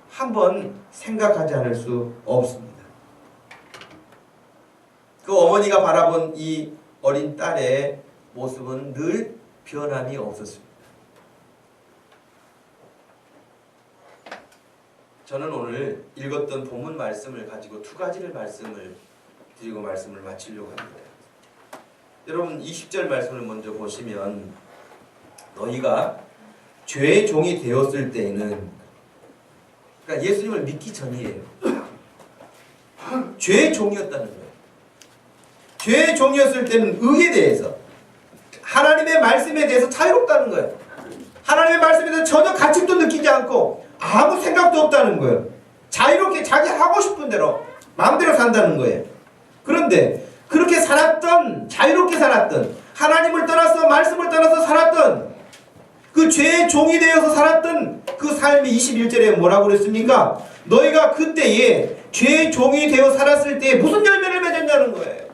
한번 생각하지 않을 수 없습니다. 그 어머니가 바라본 이 어린 딸의 모습은 늘 변함이 없었습니다. 저는 오늘 읽었던 본문 말씀을 가지고 두 가지를 말씀을 드리고 말씀을 마치려고 합니다. 여러분, 20절 말씀을 먼저 보시면, 너희가 죄의 종이 되었을 때에는, 그러니까 예수님을 믿기 전이에요. 죄의 종이었다는 거예요. 죄의 종이었을 때는 의에 대해서, 하나님의 말씀에 대해서 자유롭다는 거예요. 하나님의 말씀에 대해서 전혀 가책도 느끼지 않고 아무 생각도 없다는 거예요. 자유롭게 자기 하고 싶은 대로 마음대로 산다는 거예요. 그런데 그렇게 살았던, 자유롭게 살았던, 하나님을 떠나서 말씀을 떠나서 살았던, 그 죄의 종이 되어서 살았던 그 삶이 21절에 뭐라고 그랬습니까? 너희가 그때에 죄의 종이 되어 살았을 때에 무슨 열매를 맺었냐는 거예요.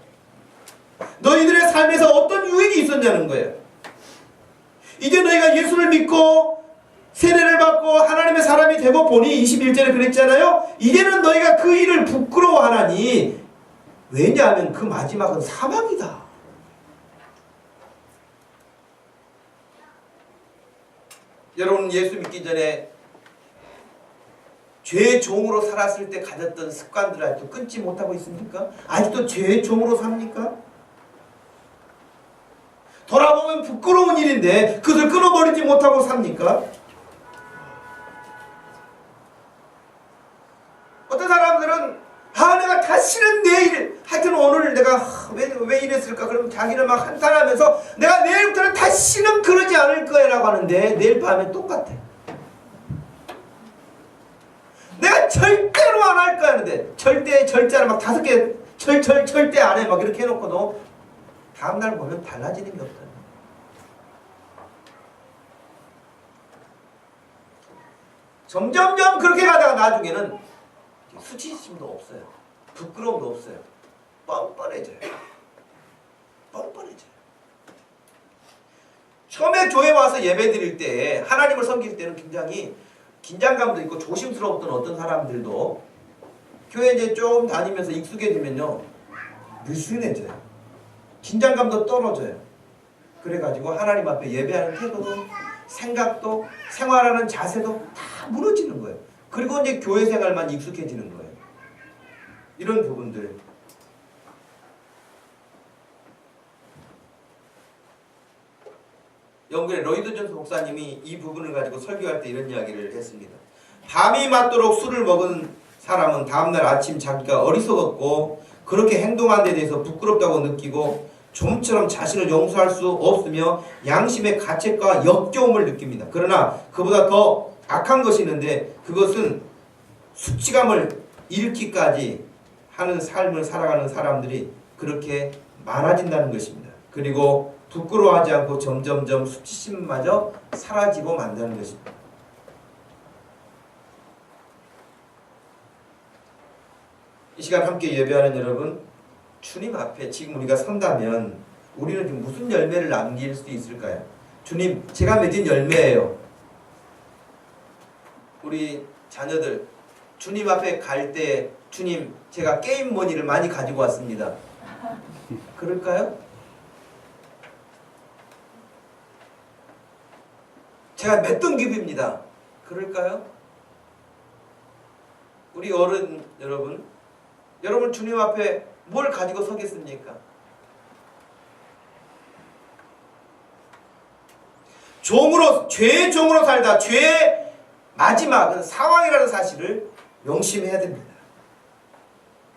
너희들의 삶에서 어떤 유익이 있었냐는 거예요. 이제 너희가 예수를 믿고 세례를 받고 하나님의 사람이 되고 보니, 21절에 그랬잖아요. 이제는 너희가 그 일을 부끄러워하나니, 왜냐하면 그 마지막은 사망이다. 여러분, 예수 믿기 전에 죄의 종으로 살았을 때 가졌던 습관들을 아직도 끊지 못하고 있습니까? 아직도 죄의 종으로 삽니까? 돌아보면 부끄러운 일인데 그것을 끊어버리지 못하고 삽니까? 어떤 사람들은 내가 다시는 내일, 하여튼 오늘 내가 왜 이랬을까? 그러면 자기를 막 한탄하면서 내가 내일부터는 다시는 그러지 않을 거야 라고 하는데, 내일 밤에 똑같아. 내가 절대로 안 할 거야 하는데, 절대를 막 5개 절대 안 해 막 이렇게 해놓고도 다음날 보면 달라지는 게 없다. 점점점 그렇게 가다가 나중에는 수치심도 없어요. 부끄러움도 없어요. 뻔뻔해져요. 뻔뻔해져요. 처음에 교회 와서 예배 드릴 때, 하나님을 섬길 때는 굉장히 긴장감도 있고 조심스러웠던 어떤 사람들도 교회 이제 좀 다니면서 익숙해지면요, 느슨해져요. 긴장감도 떨어져요. 그래가지고 하나님 앞에 예배하는 태도도, 생각도, 생활하는 자세도 다 무너지는 거예요. 그리고 이제 교회 생활만 익숙해지는 거예요. 이런 부분들. 영국의 로이드 존스 목사님이 이 부분을 가지고 설교할 때 이런 이야기를 했습니다. 밤이 맞도록 술을 먹은 사람은 다음날 아침 자기가 어리석었고 그렇게 행동한 데 대해서 부끄럽다고 느끼고 좀처럼 자신을 용서할 수 없으며 양심의 가책과 역겨움을 느낍니다. 그러나 그보다 더 악한 것이 있는데 그것은 수치감을 잃기까지 하는 삶을 살아가는 사람들이 그렇게 많아진다는 것입니다. 그리고 부끄러워하지 않고 점점점 수치심마저 사라지고 만다는 것입니다. 이 시간 함께 예배하는 여러분, 주님 앞에 지금 우리가 선다면 우리는 지금 무슨 열매를 남길 수 있을까요? 주님, 제가 맺은 열매예요. 우리 자녀들, 주님 앞에 갈 때 주님, 제가 게임 머니를 많이 가지고 왔습니다. 그럴까요? 제가 몇 등 기부입니다. 그럴까요? 우리 어른 여러분, 여러분 주님 앞에 뭘 가지고 서겠습니까? 종으로, 죄의 종으로 살다 죄의 마지막은 사망이라는 사실을 명심해야 됩니다.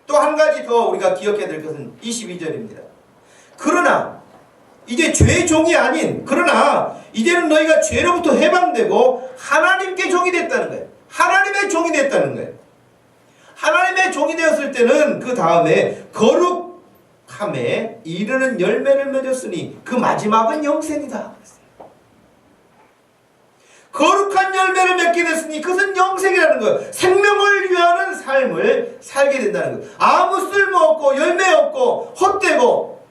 또 한 가지 더 우리가 기억해야 될 것은 22절입니다. 그러나 이제 죄의 종이 아닌, 그러나 이제는 너희가 죄로부터 해방되고 하나님께 종이 됐다는 거예요. 하나님의 종이 됐다는 거예요. 하나님의 종이 되었을 때는 그 다음에 거룩함에 이르는 열매를 맺었으니 그 마지막은 영생이다. 거룩한 열매를 맺게 됐으니 그것은 영생이라는 거예요. 생명을 위하는 삶을 살게 된다는 거예요. 아무 쓸모없고 열매 없고 헛되고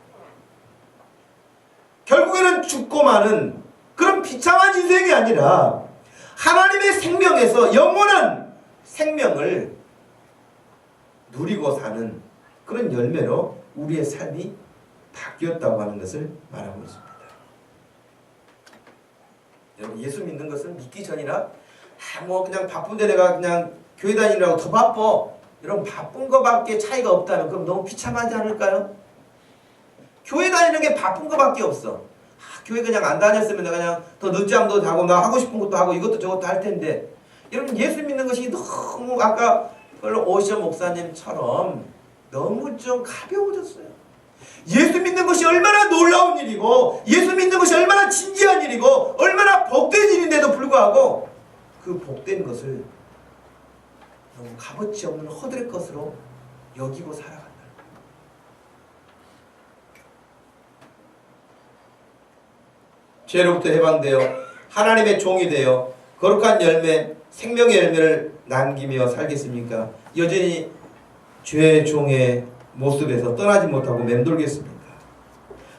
결국에는 죽고 마는 그런 비참한 인생이 아니라 하나님의 생명에서 영원한 생명을 누리고 사는 그런 열매로 우리의 삶이 바뀌었다고 하는 것을 말하고 있습니다. 여러분, 예수 믿는 것은 믿기 전이라 뭐 그냥 바쁜데 내가 그냥 교회 다니느라고 더 바빠, 여러분 바쁜 거밖에 차이가 없다면 그럼 너무 비참하지 않을까요? 교회 다니는 게 바쁜 거밖에 없어. 교회 그냥 안 다녔으면 내가 그냥 더 늦잠도 자고 나 하고 싶은 것도 하고 이것도 저것도 할 텐데, 여러분 예수 믿는 것이 너무 아까 오셔 목사님처럼 너무 좀 가벼워졌어요. 예수 믿는 것이 얼마나 놀라운 일이고 예수 믿는 것이 얼마나 진지한 일이고 얼마나 복된 일인데도 불구하고 그 복된 것을 너무 값어치 없는 허들의 것으로 여기고 살아간다. 죄로부터 해방되어 하나님의 종이 되어 거룩한 열매, 생명의 열매를 남기며 살겠습니까? 여전히 죄의 종의 모습에서 떠나지 못하고 맴돌겠습니까?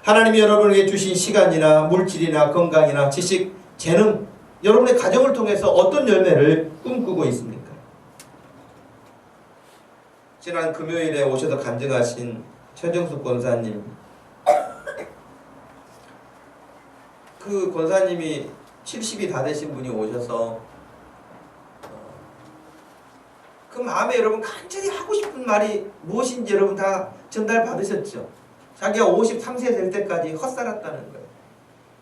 하나님이 여러분에게 주신 시간이나 물질이나 건강이나 지식, 재능, 여러분의 가정을 통해서 어떤 열매를 꿈꾸고 있습니까? 지난 금요일에 오셔서 간증하신 최정숙 권사님, 그 권사님이 70이 다 되신 분이 오셔서 그 마음에 여러분 간절히 하고 싶은 말이 무엇인지 여러분 다 전달 받으셨죠? 자기가 53세 될 때까지 헛살았다는 거예요.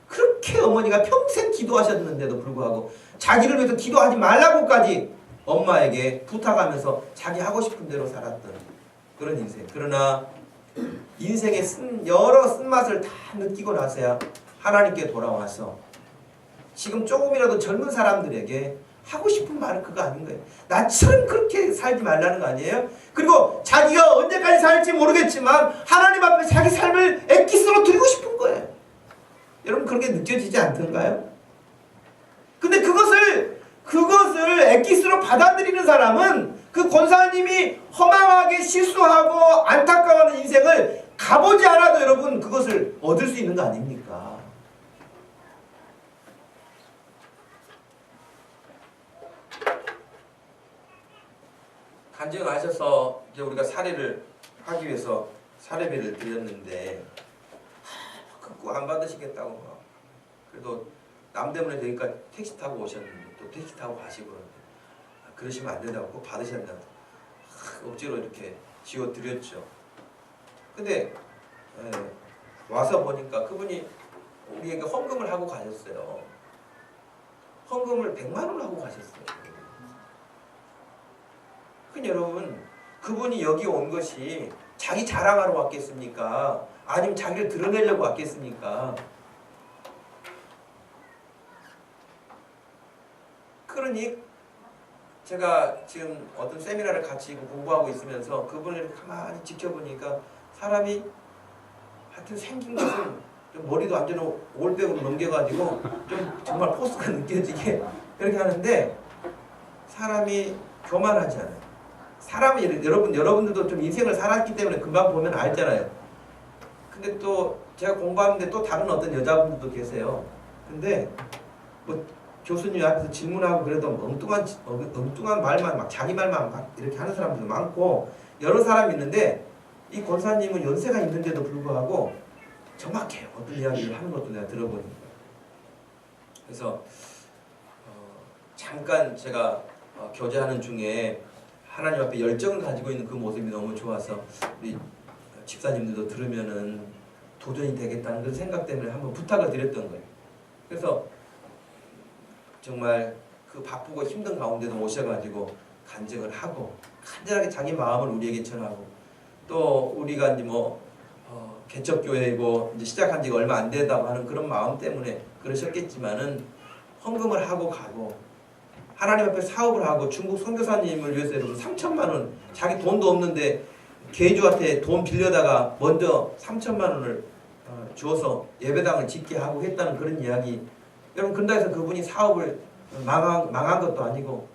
그렇게 어머니가 평생 기도하셨는데도 불구하고 자기를 위해서 기도하지 말라고까지 엄마에게 부탁하면서 자기 하고 싶은 대로 살았던 그런 인생. 그러나 인생의 여러 쓴맛을 다 느끼고 나서야 하나님께 돌아와서 지금 조금이라도 젊은 사람들에게 하고 싶은 말은 그거 아닌 거예요. 나처럼 그렇게 살지 말라는 거 아니에요? 그리고 자기가 언제까지 살지 모르겠지만 하나님 앞에 자기 삶을 엑기스로 드리고 싶은 거예요. 여러분 그렇게 느껴지지 않던가요? 근데 그것을 엑기스로 받아들이는 사람은 그 권사님이 허망하게 실수하고 안타까워하는 인생을 가보지 않아도 여러분 그것을 얻을 수 있는 거 아닙니까? 간증하셔서 이제 우리가 사례를 하기 위해서 사례비를 드렸는데 꼭 안 받으시겠다고 막. 그래도 남대문에 되니까 택시 타고 오셨는데 또 택시 타고 가시고 그러는데 그러시면 안 된다고 꼭 받으셔야 된다고 억지로 이렇게 지어드렸죠. 근데 와서 보니까 그분이 우리에게 헌금을 하고 가셨어요. 헌금을 100만 원을 하고 가셨어요. 근데 여러분 그분이 여기 온 것이 자기 자랑하러 왔겠습니까? 아니면 자기를 드러내려고 왔겠습니까? 그러니 제가 지금 어떤 세미나를 같이 공부하고 있으면서 그분을 가만히 지켜보니까 사람이 하여튼 생긴 것은 좀 머리도 완전 올백으로 넘겨가지고 좀 정말 포스가 느껴지게 그렇게 하는데 사람이 교만하지 않아요. 사람이 여러분들도 좀 인생을 살았기 때문에 금방 보면 알잖아요. 근데 또 제가 공부하는데 또 다른 어떤 여자분들도 계세요. 근데 뭐 교수님 앞에서 질문하고 그래도 엉뚱한 말만 막 자기 말만 막 이렇게 하는 사람들도 많고 여러 사람이 있는데 이 권사님은 연세가 있는데도 불구하고 정확해요. 어떤 이야기를 하는 것도 내가 들어보니까. 그래서 잠깐 제가 교제하는 중에 하나님 앞에 열정을 가지고 있는 그 모습이 너무 좋아서 우리 집사님들도 들으면은 도전이 되겠다는 그런 생각 때문에 한번 부탁을 드렸던 거예요. 그래서 정말 그 바쁘고 힘든 가운데도 오셔가지고 간증을 하고 간절하게 자기 마음을 우리에게 전하고 또 우리가 이제 개척교회이고 이제 시작한 지가 얼마 안 된다고 하는 그런 마음 때문에 그러셨겠지만은 헌금을 하고 가고 하나님 앞에 사업을 하고 중국 선교사님을 위해서 여러분 3천만 원 자기 돈도 없는데 개주한테 돈 빌려다가 먼저 3천만 원을 주어서 예배당을 짓게 하고 했다는 그런 이야기. 여러분 그런다 해서 그분이 사업을 망한 것도 아니고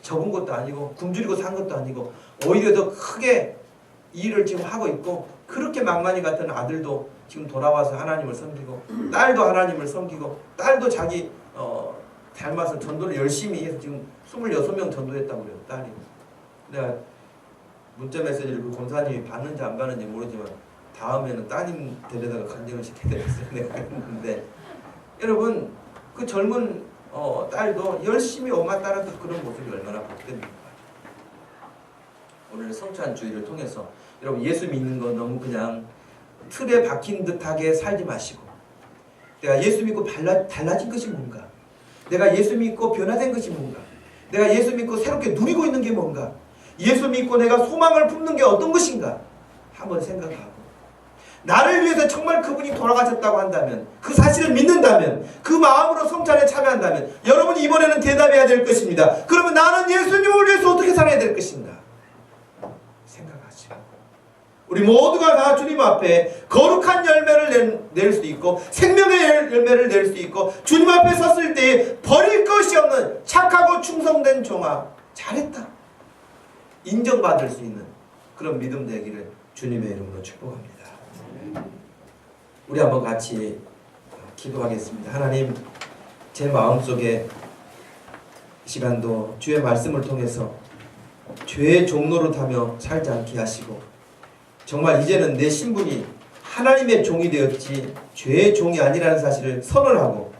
접은 것도 아니고 굶주리고 산 것도 아니고 오히려 더 크게 일을 지금 하고 있고 그렇게 망나니 같은 아들도 지금 돌아와서 하나님을 섬기고 딸도 하나님을 섬기고 딸도 자기 닮아서 전도를 열심히 해서 지금 26명 전도했다고 그래요. 딸이. 내가 문자 메시지를 그 권사님이 받는지 안 받는지 모르지만 다음에는 따님 데려다가 간증을 시켜드렸어요. 내가 했는데 여러분 그 젊은 딸도 열심히 엄마 따라서 그런 모습이 얼마나 복됩니까? 오늘 성찬주의를 통해서 여러분 예수 믿는 거 너무 그냥 틀에 박힌 듯하게 살지 마시고 내가 예수 믿고 달라진 것이 뭔가, 내가 예수 믿고 변화된 것이 뭔가, 내가 예수 믿고 새롭게 누리고 있는 게 뭔가, 예수 믿고 내가 소망을 품는 게 어떤 것인가 한번 생각하고 나를 위해서 정말 그분이 돌아가셨다고 한다면 그 사실을 믿는다면 그 마음으로 성찬에 참여한다면 여러분이 이번에는 대답해야 될 것입니다. 그러면 나는 예수님을 위해서 어떻게 살아야 될 것인가 생각하시고 우리 모두가 다 주님 앞에 거룩한 열매를 낼 수 있고 생명의 열매를 낼 수 있고 주님 앞에 섰을 때 버릴 것이 없는 착하고 충성된 종아 잘했다 인정받을 수 있는 그런 믿음 되기를 주님의 이름으로 축복합니다. 우리 한번 같이 기도하겠습니다. 하나님, 제 마음속에 이 시간도 주의 말씀을 통해서 죄의 종노릇하며 살지 않게 하시고 정말 이제는 내 신분이 하나님의 종이 되었지 죄의 종이 아니라는 사실을 선언하고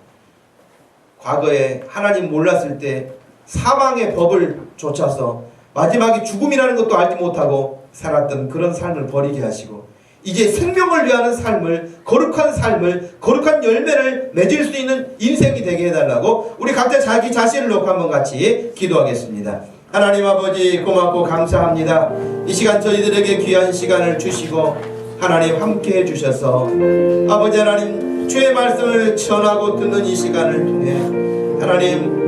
과거에 하나님 몰랐을 때 사망의 법을 쫓아서 마지막에 죽음이라는 것도 알지 못하고 살았던 그런 삶을 버리게 하시고 이제 생명을 위하는 삶을 거룩한 삶을 거룩한 열매를 맺을 수 있는 인생이 되게 해달라고 우리 각자 자기 자신을 놓고 한번 같이 기도하겠습니다. 하나님 아버지 고맙고 감사합니다. 이 시간 저희들에게 귀한 시간을 주시고 하나님 함께 해주셔서 아버지 하나님 주의 말씀을 전하고 듣는 이 시간을 통해 하나님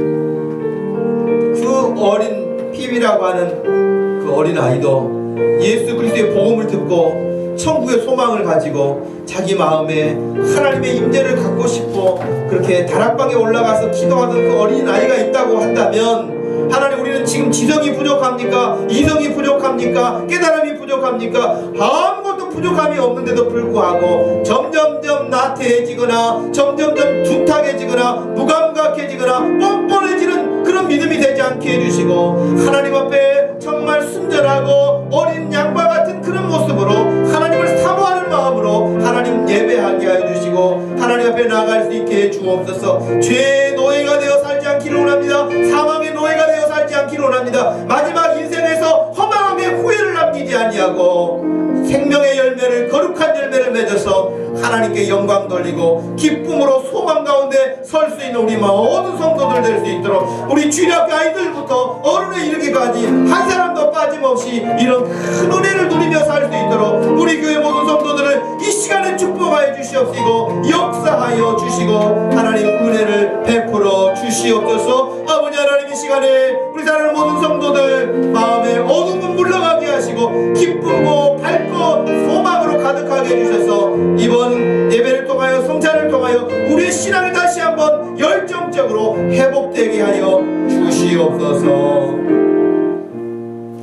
그 어린 피비라고 하는 그 어린 아이도 예수 그리스도의 복음을 듣고 천국의 소망을 가지고 자기 마음에 하나님의 임재를 갖고 싶고 그렇게 다락방에 올라가서 기도하던 그 어린 아이가 있다고 한다면 하나님, 우리는 지금 지성이 부족합니까? 이성이 부족합니까? 깨달음이 부족합니까? 아무것도 부족함이 없는데도 불구하고 점점점 나태해지거나 점점점 둔탁해지거나 무감각해지거나 뻔뻔해지는 그런 믿음이 되지 않게 해주시고, 하나님 앞에 정말 순전하고 어린 양과 같은 그런 모습으로 하나님을 사모하는 마음으로 하나님 예배하게 해주시고, 하나님 앞에 나아갈 수 있게 해주옵소서. 죄의 노예가 되어 살지 않기를 원합니다. 사망의 노예가 되어 살지 않기를 원합니다. 마지막 인생에서 허망하게 후회를 남기지 아니하고 생명의 열매를, 거룩한 열매를 맺어서 하나님께 영광 돌리고 기쁨으로 소망 가운데 설 수 있는 우리 모든 성도들 될 수 있도록, 우리 주일학교 아이들부터 어른에 이르기까지 한 사람도 빠짐없이 이런 큰 은혜를 누리며 살 수 있도록 우리 교회 모든 성도들을 이 시간에 축복하여 주시옵시고 역사하여 주시고 하나님 은혜를 베풀어 주시옵소서. 아버지 하나님, 이 시간에 우리 사랑하는 모든 성도들 마음에 어둠은 물러가게 하시고 기쁨과 밝고 소망으로 가득하게 해주셔서 이번 예배를 통하여, 성찬을 통하여 우리의 신앙을 다시 한번 열정적으로 회복되게 하여 주시옵소서.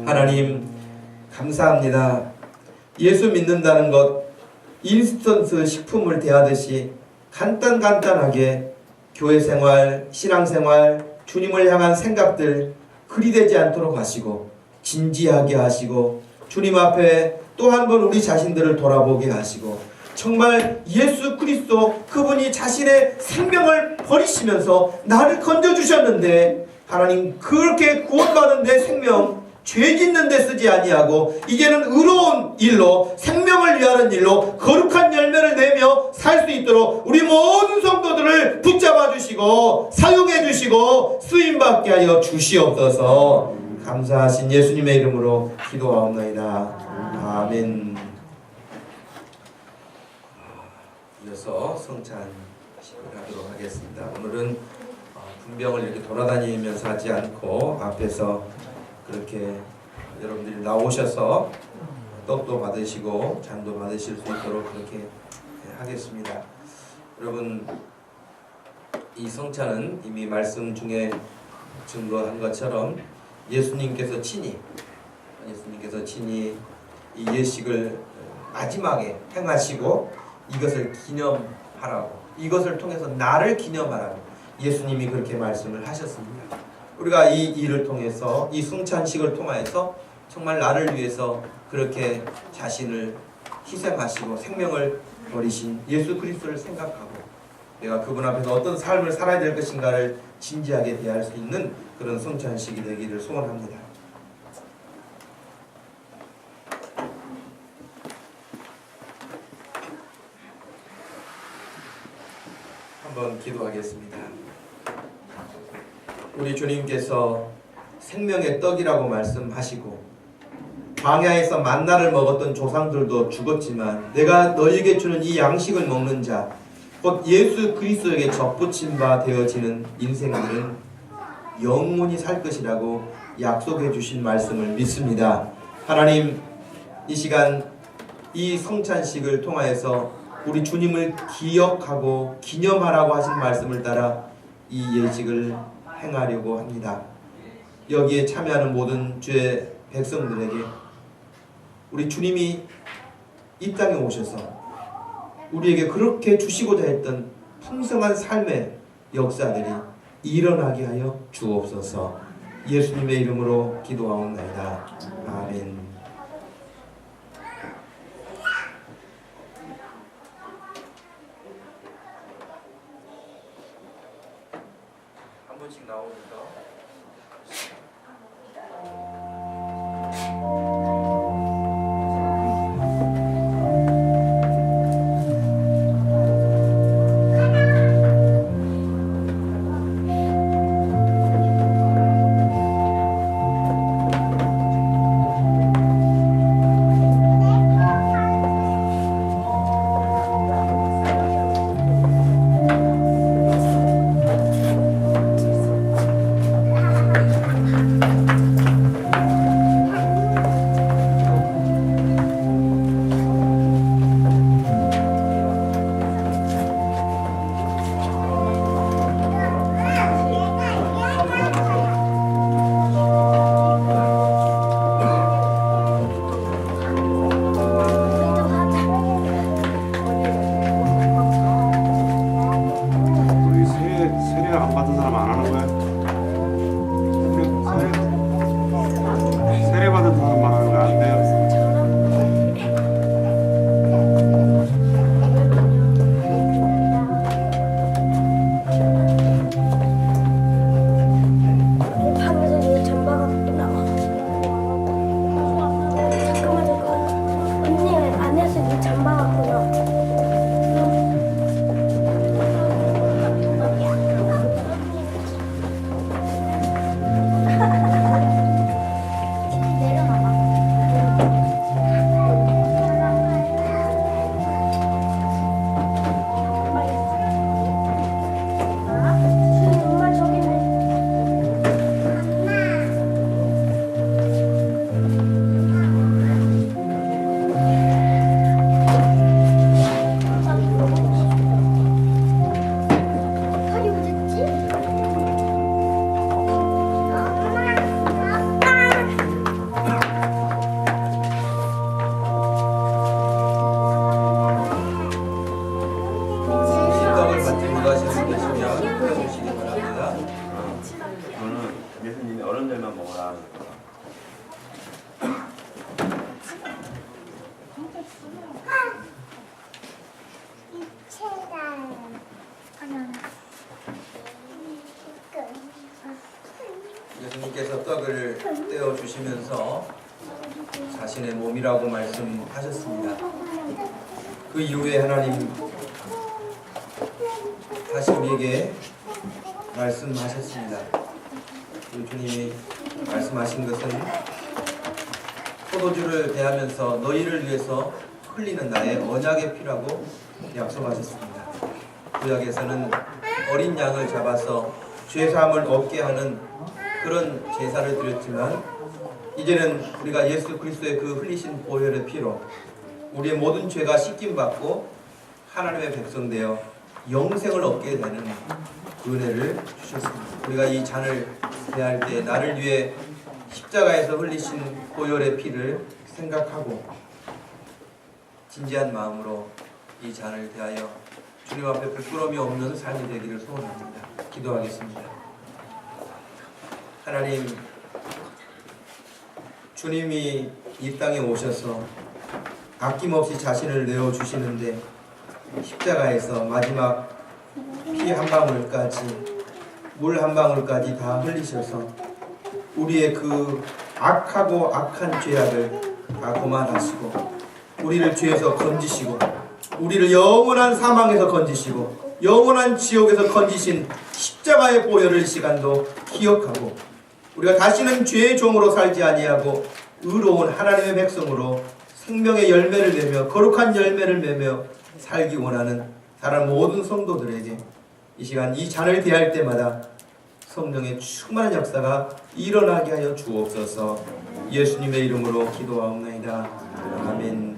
하나님 감사합니다. 예수 믿는다는 것 인스턴트 식품을 대하듯이 간단하게 교회 생활, 신앙 생활, 주님을 향한 생각들 그리 되지 않도록 하시고 진지하게 하시고 주님 앞에 또 한 번 우리 자신들을 돌아보게 하시고, 정말 예수 그리스도 그분이 자신의 생명을 버리시면서 나를 건져주셨는데, 하나님 그렇게 구원받은 내 생명 죄 짓는 데 쓰지 아니하고 이제는 의로운 일로, 생명을 위하는 일로 거룩한 열매를 내며 살 수 있도록 우리 모든 성도들을 붙잡아 주시고 사용해 주시고 쓰임받게 하여 주시옵소서. 감사하신 예수님의 이름으로 기도하옵나이다. 아멘. 이어서 성찬식을 하도록 하겠습니다. 오늘은 분병을 이렇게 돌아다니면서 하지 않고 앞에서 그렇게 여러분들이 나오셔서 떡도 받으시고 잔도 받으실 수 있도록 그렇게 하겠습니다. 여러분, 이 성찬은 이미 말씀 중에 증거한 것처럼 예수님께서 친히 이 예식을 마지막에 행하시고 이것을 기념하라고, 이것을 통해서 나를 기념하라고 예수님이 그렇게 말씀을 하셨습니다. 우리가 이 일을 통해서, 이 성찬식을 통해서 정말 나를 위해서 그렇게 자신을 희생하시고 생명을 버리신 예수 그리스도를 생각하고 내가 그분 앞에서 어떤 삶을 살아야 될 것인가를 진지하게 대할 수 있는 그런 성찬식이 되기를 소원합니다. 한번 기도하겠습니다. 우리 주님께서 생명의 떡이라고 말씀하시고 광야에서 만나를 먹었던 조상들도 죽었지만 내가 너희에게 주는 이 양식을 먹는 자, 곧 예수 그리스도에게 접붙임 바 되어지는 인생들은 영원히 살 것이라고 약속해 주신 말씀을 믿습니다. 하나님, 이 시간 이 성찬식을 통하여서 우리 주님을 기억하고 기념하라고 하신 말씀을 따라 이 예식을 행하려고 합니다. 여기에 참여하는 모든 주의 백성들에게 우리 주님이 이 땅에 오셔서 우리에게 그렇게 주시고자 했던 풍성한 삶의 역사들이 일어나게 하여 주옵소서. 예수님의 이름으로 기도하옵나이다. 아멘. 한 번씩 나오면서 떼어 주시면서 자신의 몸이라고 말씀하셨습니다. 그 이후에 하나님 다시 우리에게 말씀하셨습니다. 우리 주님이 말씀하신 것은 포도주를 대하면서 너희를 위해서 흘리는 나의 언약의 피라고 약속하셨습니다. 구약에서는 어린 양을 잡아서 죄사함을 얻게 하는 그런 제사를 드렸지만 이제는 우리가 예수 그리스도의 그 흘리신 보혈의 피로 우리의 모든 죄가 씻김받고 하나님의 백성 되어 영생을 얻게 되는 은혜를 주셨습니다. 우리가 이 잔을 대할 때 나를 위해 십자가에서 흘리신 보혈의 피를 생각하고 진지한 마음으로 이 잔을 대하여 주님 앞에 부끄러움이 없는 삶이 되기를 소원합니다. 기도하겠습니다. 하나님, 주님이 이 땅에 오셔서 아낌없이 자신을 내어주시는데 십자가에서 마지막 피 한 방울까지 물 한 방울까지 다 흘리셔서 우리의 그 악하고 악한 죄악을 다 고만하시고 우리를 죄에서 건지시고 우리를 영원한 사망에서 건지시고 영원한 지옥에서 건지신 십자가의 보혈을 이 시간도 기억하고 우리가 다시는 죄의 종으로 살지 아니하고 의로운 하나님의 백성으로 생명의 열매를 내며 거룩한 열매를 내며 살기 원하는 다른 모든 성도들에게 이 시간 이 잔을 대할 때마다 성령의 충만한 역사가 일어나게 하여 주옵소서. 예수님의 이름으로 기도하옵나이다. 아멘.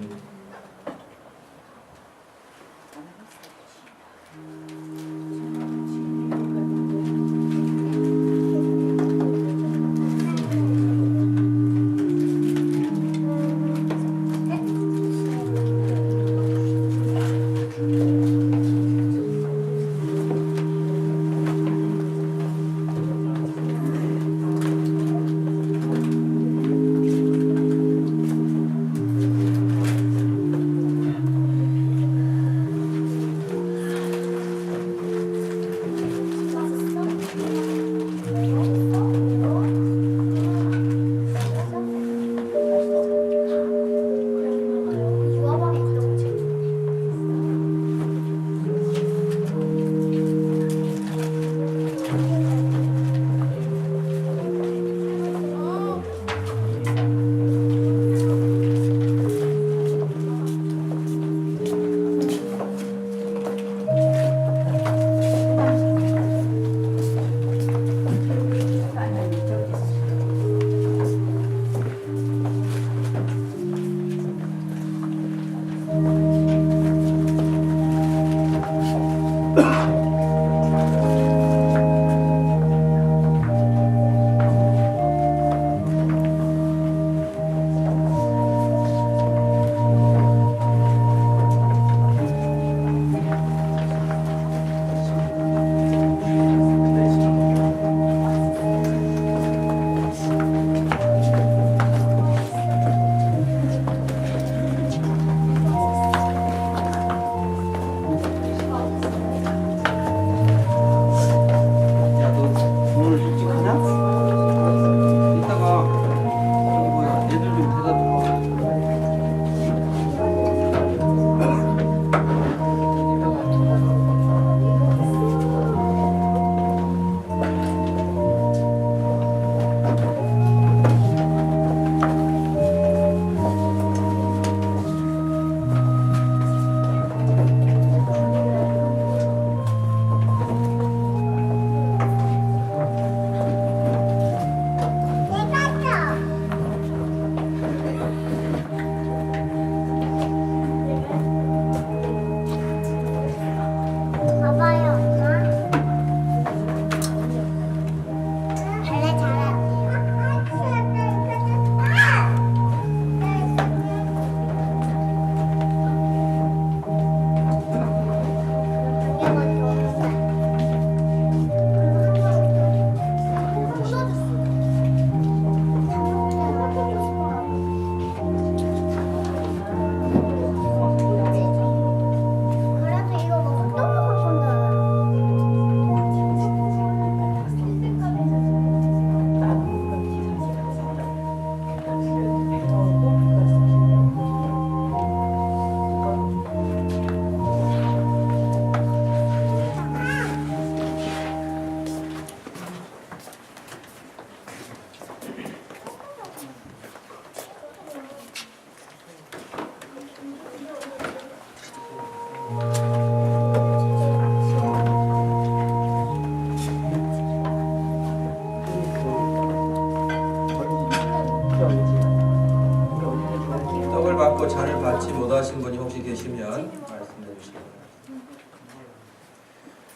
받고 잔을 받지 못하신 분이 혹시 계시면 말씀해 주시기 바랍니다.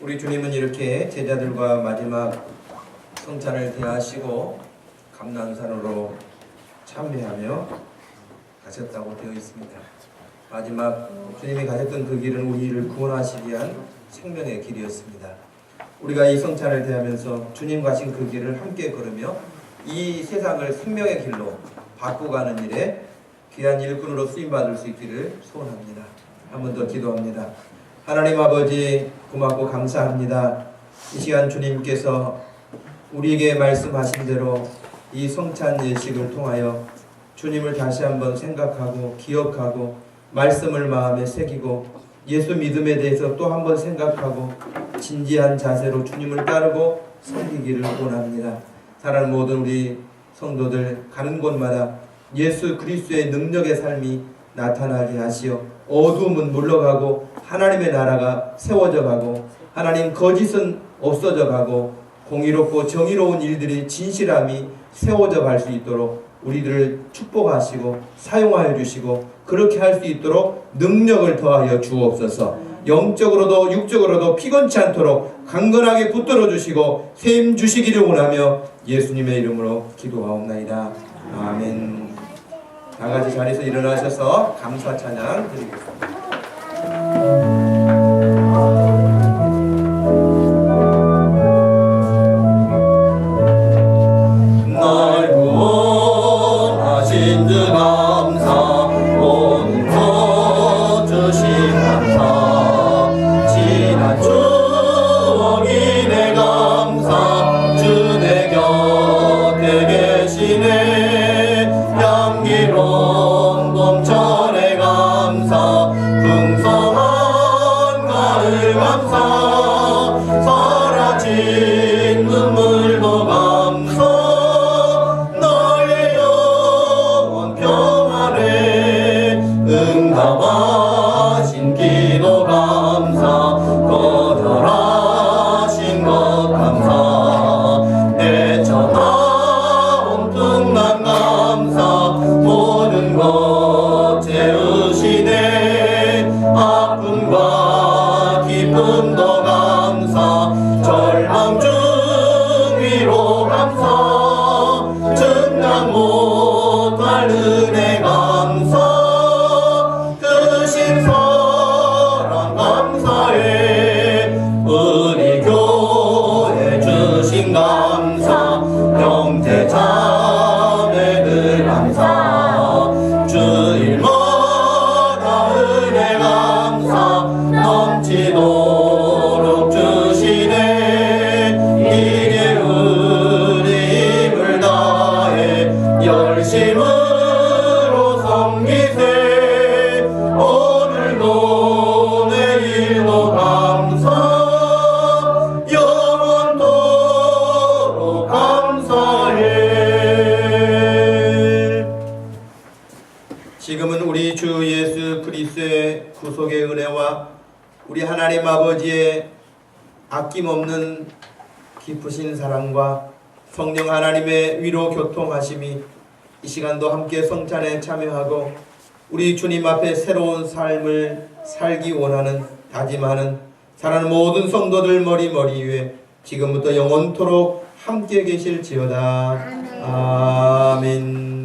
우리 주님은 이렇게 제자들과 마지막 성찬을 대하시고 감난산으로 참배하며 가셨다고 되어 있습니다. 마지막 주님이 가셨던 그 길은 우리를 구원하시기 위한 생명의 길이었습니다. 우리가 이 성찬을 대하면서 주님 가신 그 길을 함께 걸으며 이 세상을 생명의 길로 바꾸가는 일에 귀한 일꾼으로 쓰임받을 수 있기를 소원합니다. 한 번 더 기도합니다. 하나님 아버지, 고맙고 감사합니다. 이 시간 주님께서 우리에게 말씀하신 대로 이 성찬 예식을 통하여 주님을 다시 한번 생각하고 기억하고 말씀을 마음에 새기고 예수 믿음에 대해서 또 한번 생각하고 진지한 자세로 주님을 따르고 섬기기를 원합니다. 사랑하는 모든 우리 성도들 가는 곳마다 예수 그리스도의 능력의 삶이 나타나게 하시어 어두움은 물러가고 하나님의 나라가 세워져 가고 하나님 거짓은 없어져 가고 공의롭고 정의로운 일들이 진실함이 세워져 갈 수 있도록 우리들을 축복하시고 사용하여 주시고 그렇게 할 수 있도록 능력을 더하여 주옵소서. 영적으로도 육적으로도 피곤치 않도록 강건하게 붙들어 주시고 세임 주시기를 원하며 예수님의 이름으로 기도하옵나이다. 아멘. 다 같이 자리에서 일어나셔서 감사 찬양 드리겠습니다. 날 구원하신 주 감사, 모든 것 주신 감사, 지난 추억이 내 감사, 주 내 곁에 계시네. 향기로운 봄철의 감사, 풍성한 가을 감사, 사라진 눈물도 감사, 나의 영혼 평안에 응답하신 기도 감사, 거절하신 것 감사, 내 천하 온통난 감사, 모든 것 채우시네. 아픔과 기쁨도 감사, 절망 중 위로 감사, 증량 못할 은혜 감사, 크신 사랑 감사해. 우리 교회 주신 감사, 형제 자매들 감사, 주일마다 은혜 감사, 넘치도록 주시네. 이제 우리 힘을 다해 열심으로 섬기세. 오늘도 내일도 감사, 영원토록 감사해. 지금은 우리 주 예수 그리스도의 구속의 은혜와 우리 하나님 아버지의 아낌없는 깊으신 사랑과 성령 하나님의 위로 교통하심이 이 시간도 함께 성찬에 참여하고 우리 주님 앞에 새로운 삶을 살기 원하는 다짐하는 사랑하는 모든 성도들 머리 위에 지금부터 영원토록 함께 계실지어다. 아멘.